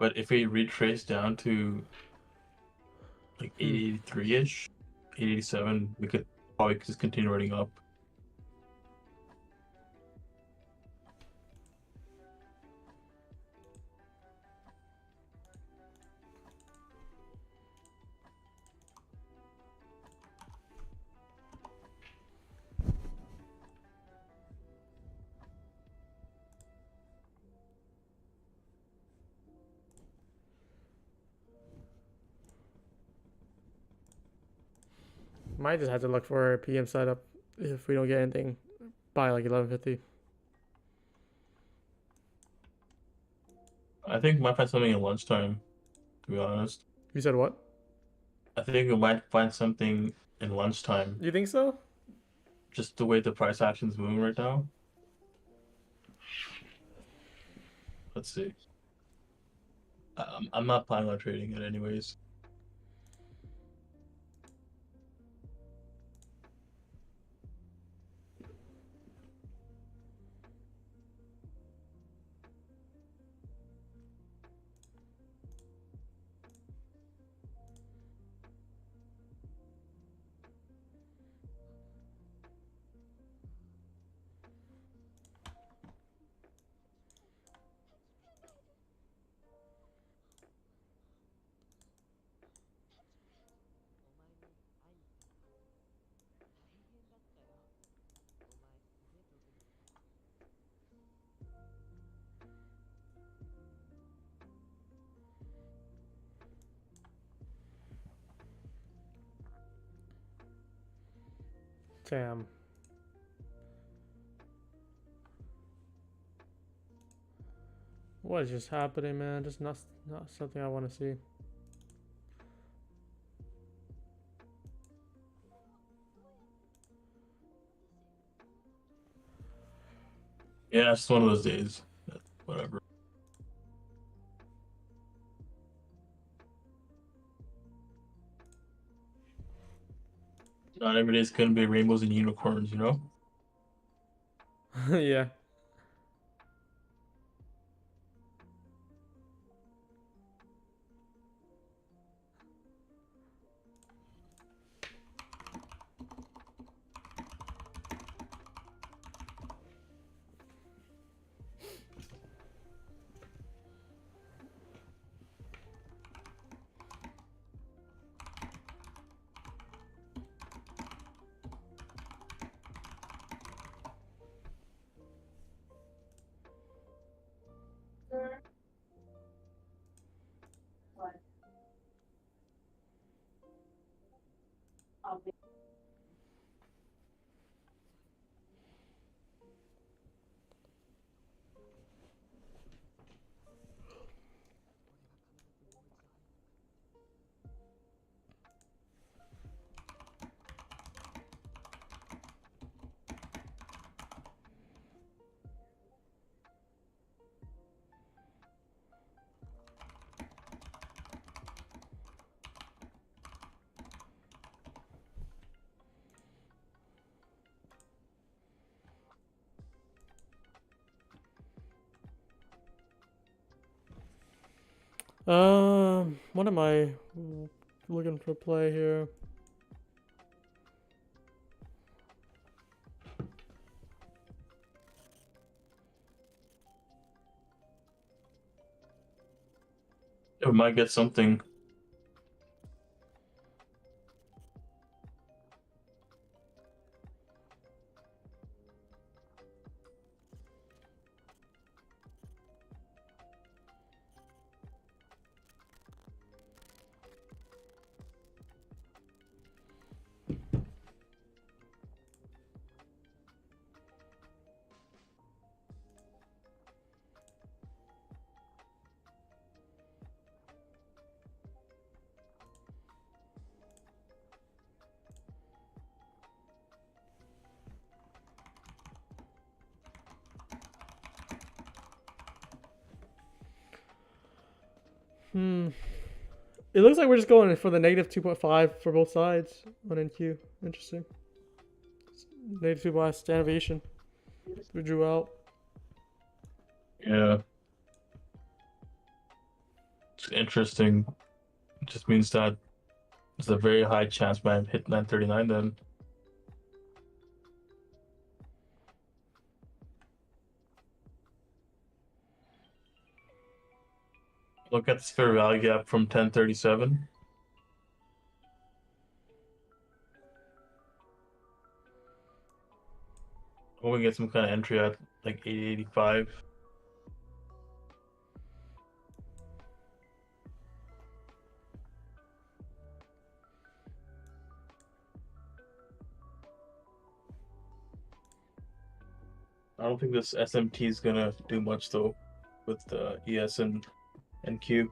But if we retrace down to like 883-ish, 887, we could probably just continue running up. Might just have to look for a PM setup if we don't get anything by like 11:50. I think we might find something at lunchtime, to be honest. You said what? I think we might find something in lunchtime. You think so? Just the way the price action's moving right now. Let's see. I'm not planning on trading it anyways. Damn. What is just happening, man? Just not something I want to see. Yeah, it's one of those days. Whatever. Not every day is gonna be rainbows and unicorns, you know? Yeah. What am I looking for play here? We might get something. It looks like we're just going for the negative 2.5 for both sides on NQ. Interesting. Negative 2 standard deviation. We drew out. Yeah. It's interesting. It just means that there's a very high chance man hit 939 then. Look at this fair value gap from 1037. We're gonna get some kind of entry at like 885. I don't think this SMT is gonna do much though with the ES and Q.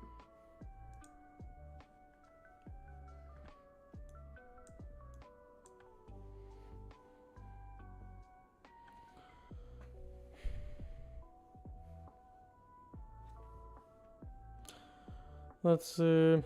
Let's see.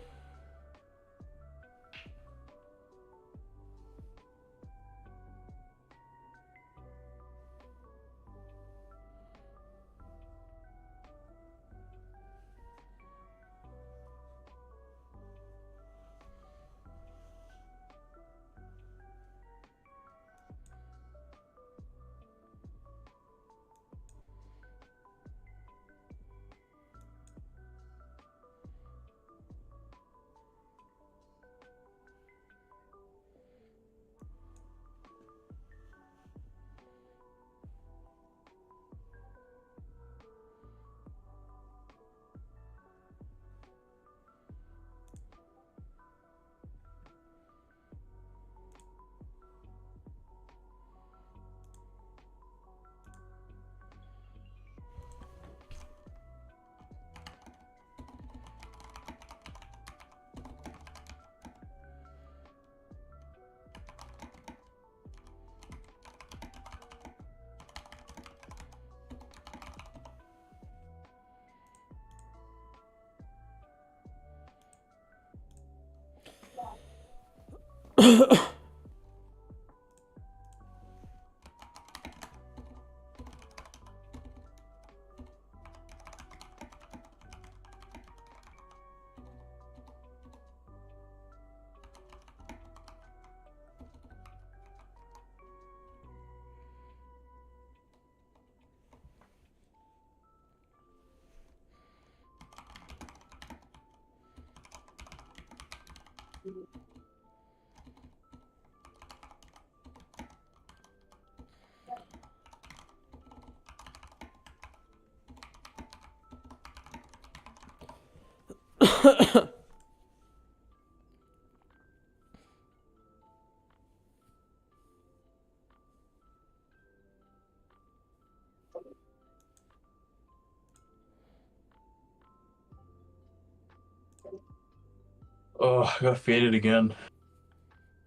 Oh, I got faded again.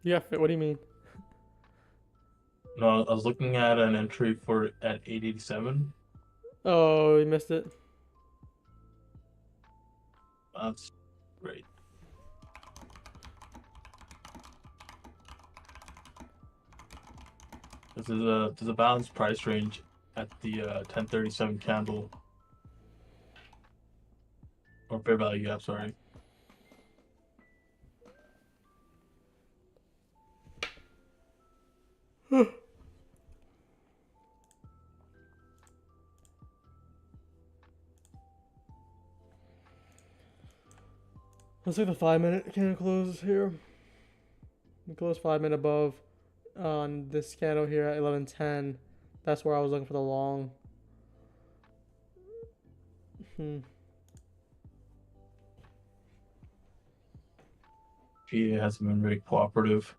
Yeah, what do you mean? No, I was looking at an entry for at 887. Oh, you missed it. That's great. There's a balanced price range at the 1037 candle. or fair value gap, sorry. Let's take the 5-minute candle close here. We close 5 minute above on this candle here at 11:10. That's where I was looking for the long. PA hasn't been very cooperative.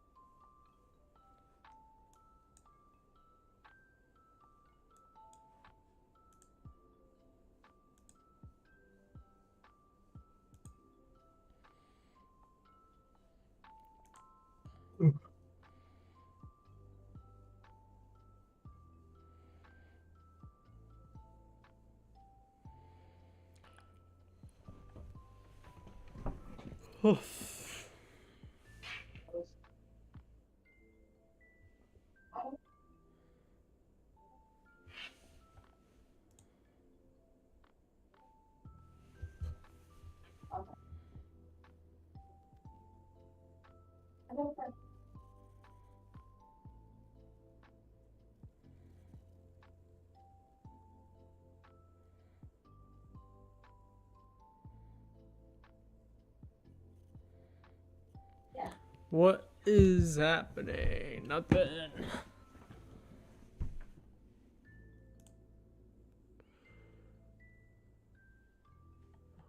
What is happening? Nothing.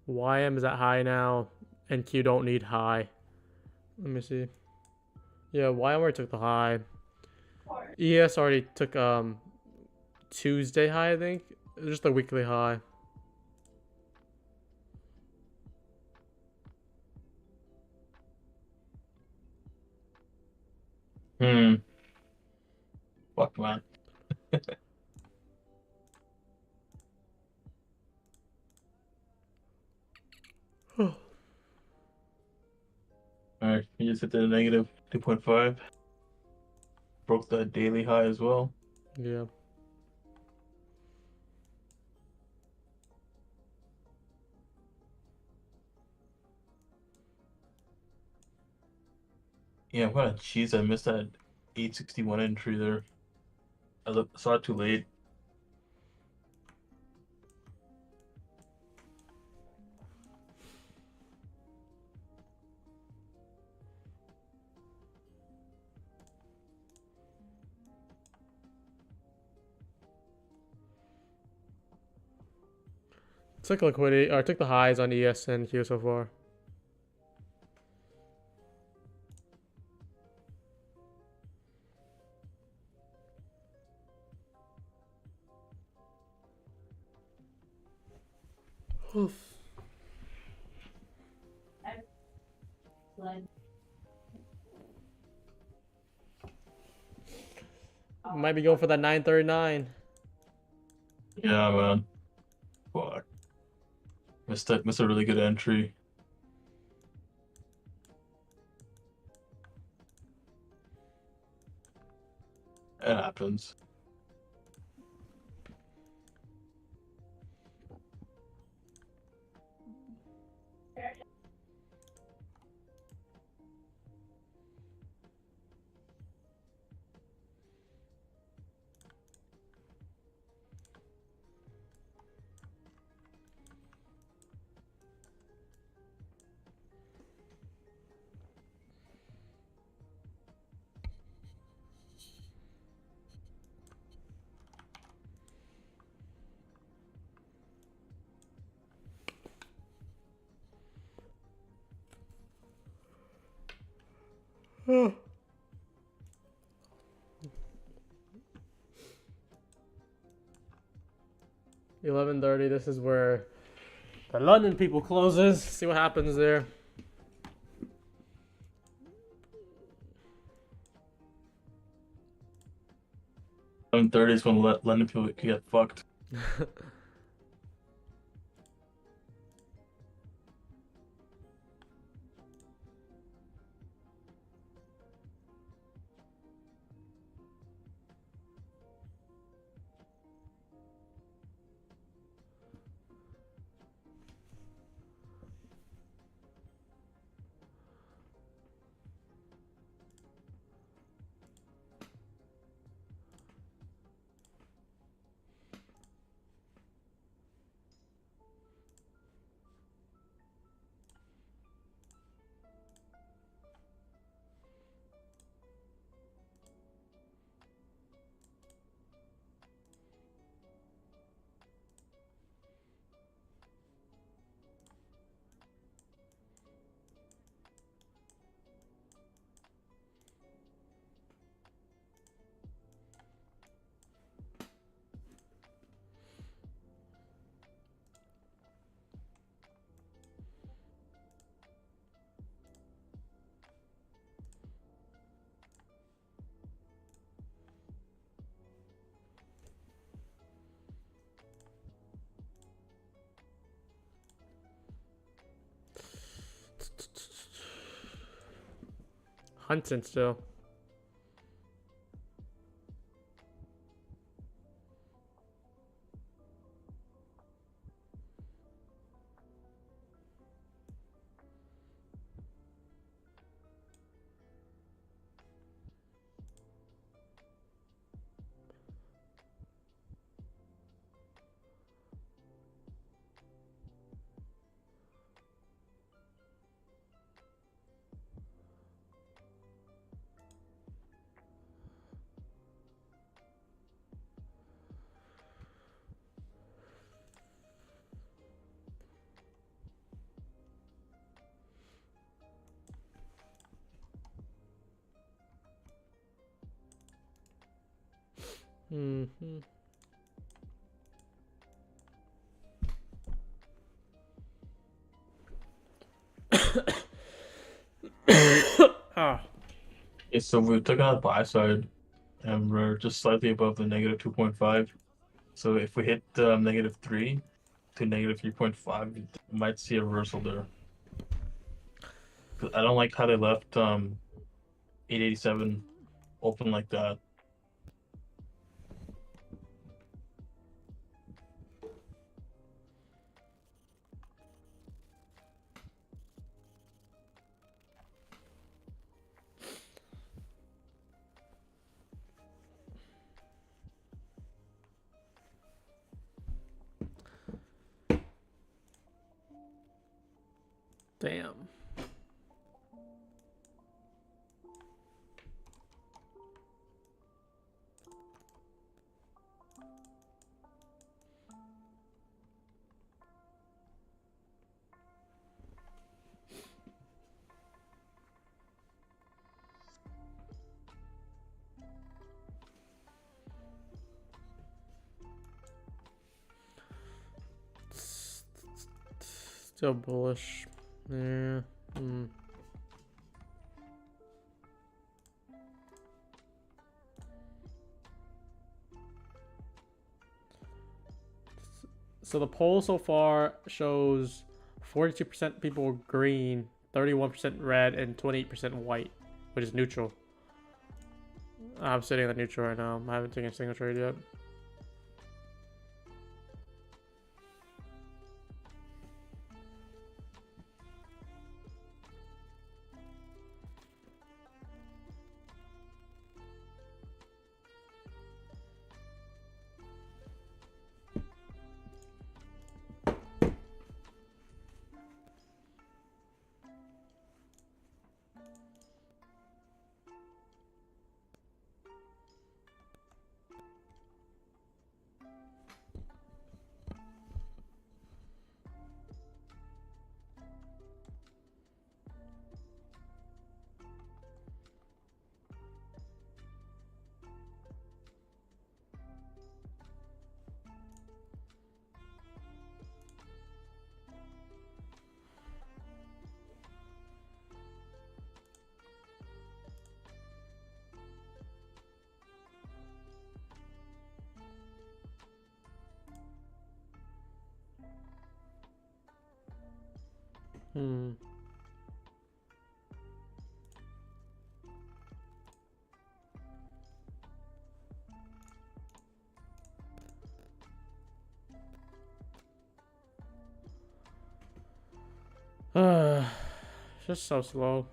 YM is at high now, and Q don't need high. Let me see. Yeah, YM already took the high. ES already took Tuesday high, I think. Just a weekly high. Fuck, man. Alright, we just hit the negative 2.5. Broke the daily high as well. Yeah. Yeah, I'm kind of cheesed. I missed that 861 entry there. I saw it too late. Took liquidity, or took the highs on ES and Q so far. Might be going for that 939. Yeah, man. Fuck. Missed a really good entry. It happens. Oh. 11:30. This is where the London people closes. See what happens there. When 30 is when London people get fucked. Hunting still. Mm-hmm. Ah. Yeah, so we took out the buy side, and we're just slightly above the negative 2.5. So if we hit negative 3 to negative 3.5, we might see a reversal there. 'Cause I don't like how they left 887 open like that. Damn. Still bullish. Yeah. Mm. So the poll so far shows 42% people green, 31% red, and 28% white, which is neutral. I'm sitting in the neutral right now. I haven't taken a single trade yet. Hmm. Just so slow.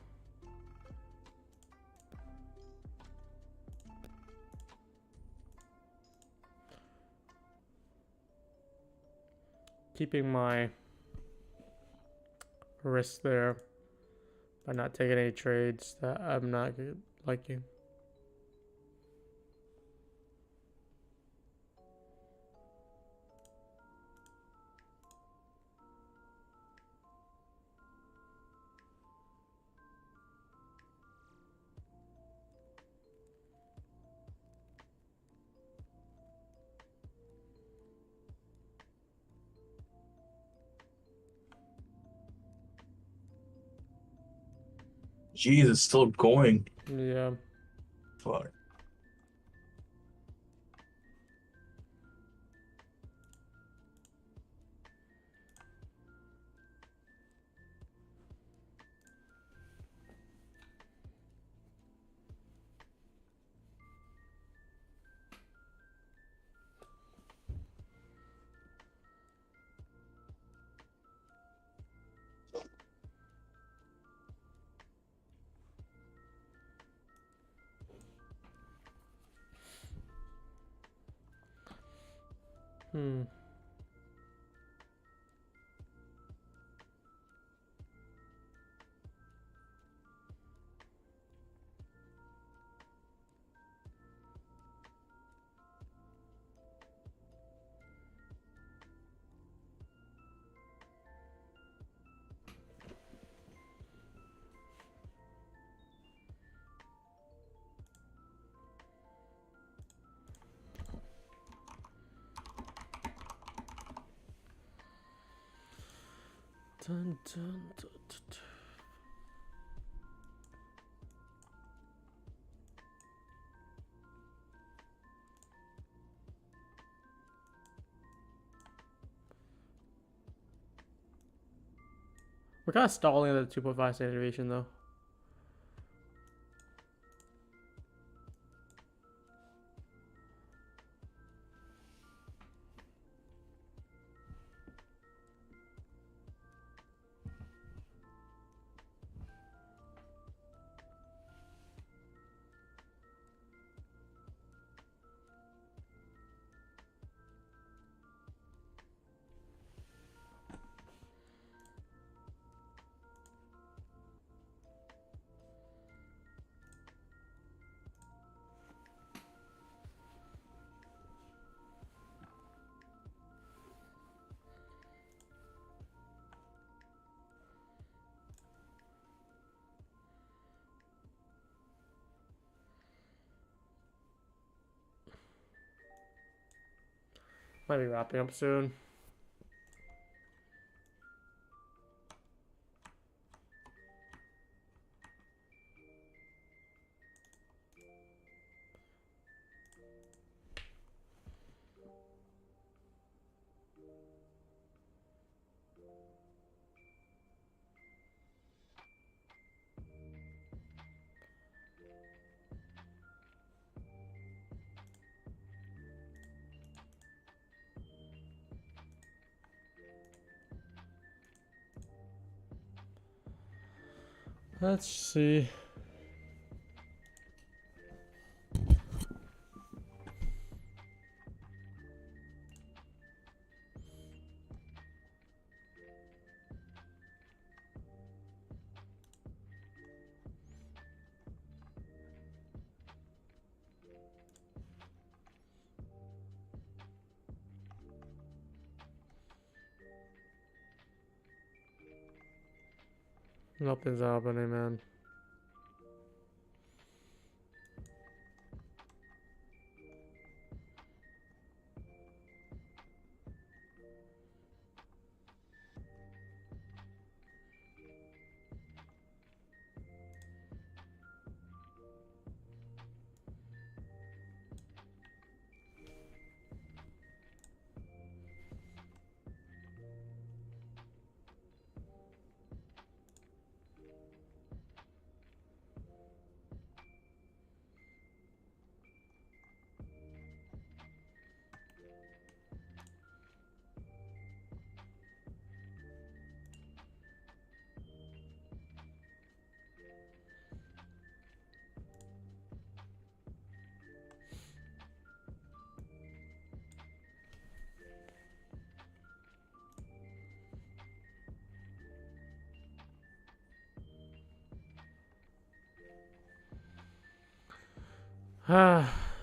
Keeping my risk there by not taking any trades that I'm not liking. Jeez, it's still going. Yeah. Fuck. Hmm. Dun, dun, dun, dun, dun. We're kind of stalling at the 2.5 standard deviation though. Might be wrapping up soon. Let's see. Nothing's happening, man.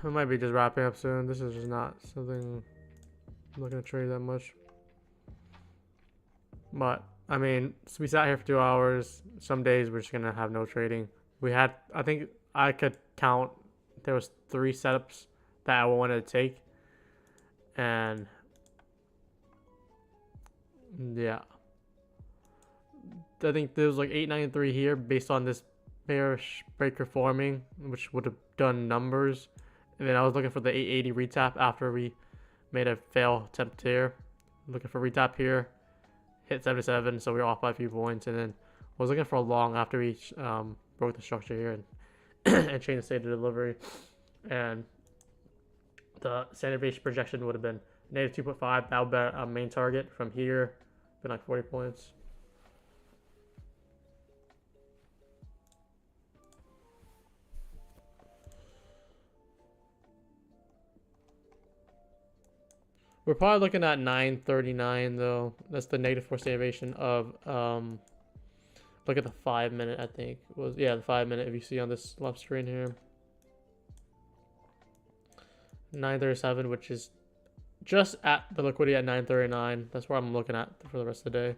We might be just wrapping up soon. This is just not something I'm not gonna trade that much. But I mean, so we sat here for 2 hours. Some days we're just gonna have no trading. We had, I think I could count. There was 3 setups that I wanted to take, and yeah, I think there was like 893 here based on this bearish breaker forming, which would have done numbers. And then I was looking for the 880 retap after we made a fail attempt here. Looking for retap here, hit 77, so we were off by a few points. And then I was looking for a long after we broke the structure here and and changed the state of delivery. And the standard deviation projection would have been negative 2.5. That would be our main target from here, been like 40 points. We're probably looking at 939 though. That's the negative force deviation of look at the 5 minute, I think was, yeah, the 5 minute, if you see on this left screen here. 937, which is just at the liquidity at 939. That's where I'm looking at for the rest of the day,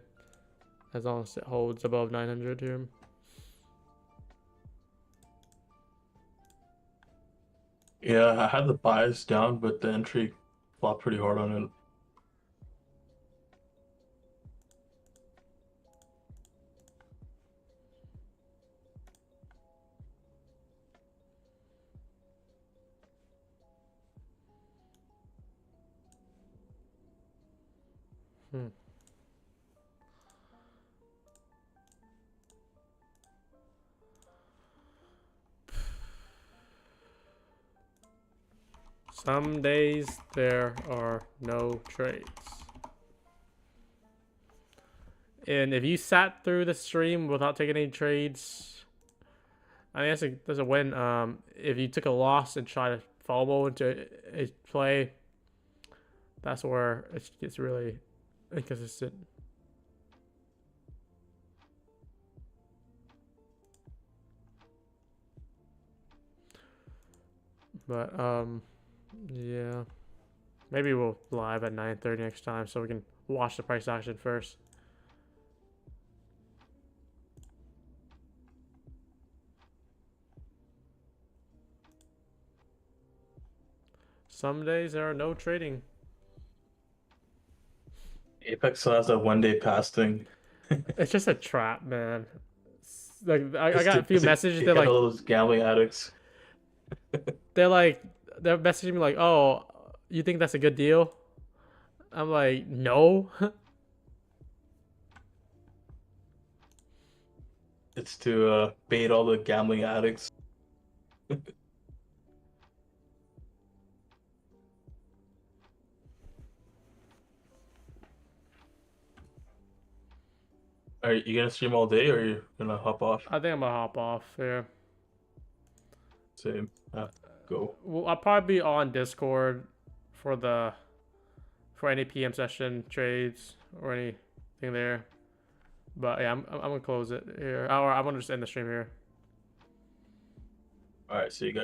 as long as it holds above 900 here. Yeah, I had the buys down, but the entry flopped pretty hard on it. Some days there are no trades. And if you sat through the stream without taking any trades, I mean, that's a win. If you took a loss and try to FOMO into a play, that's where it gets really inconsistent. But yeah, maybe we'll live at 9:30 next time so we can watch the price action first. Some days there are no trading. Apex still has that 1 day pass thing. It's just a trap, man. Like I It's got a few to messages. get They're like, all those gambling addicts. they're messaging me like, "Oh, you think that's a good deal?" I'm like, "No." It's to bait all the gambling addicts. Are you gonna stream all day or are you gonna hop off? I think I'm gonna hop off here. Same. Go. Well, I'll probably be on Discord for any PM session trades or anything there. But yeah, I'm gonna close it here. Or I'm gonna just end the stream here. All right, see you guys.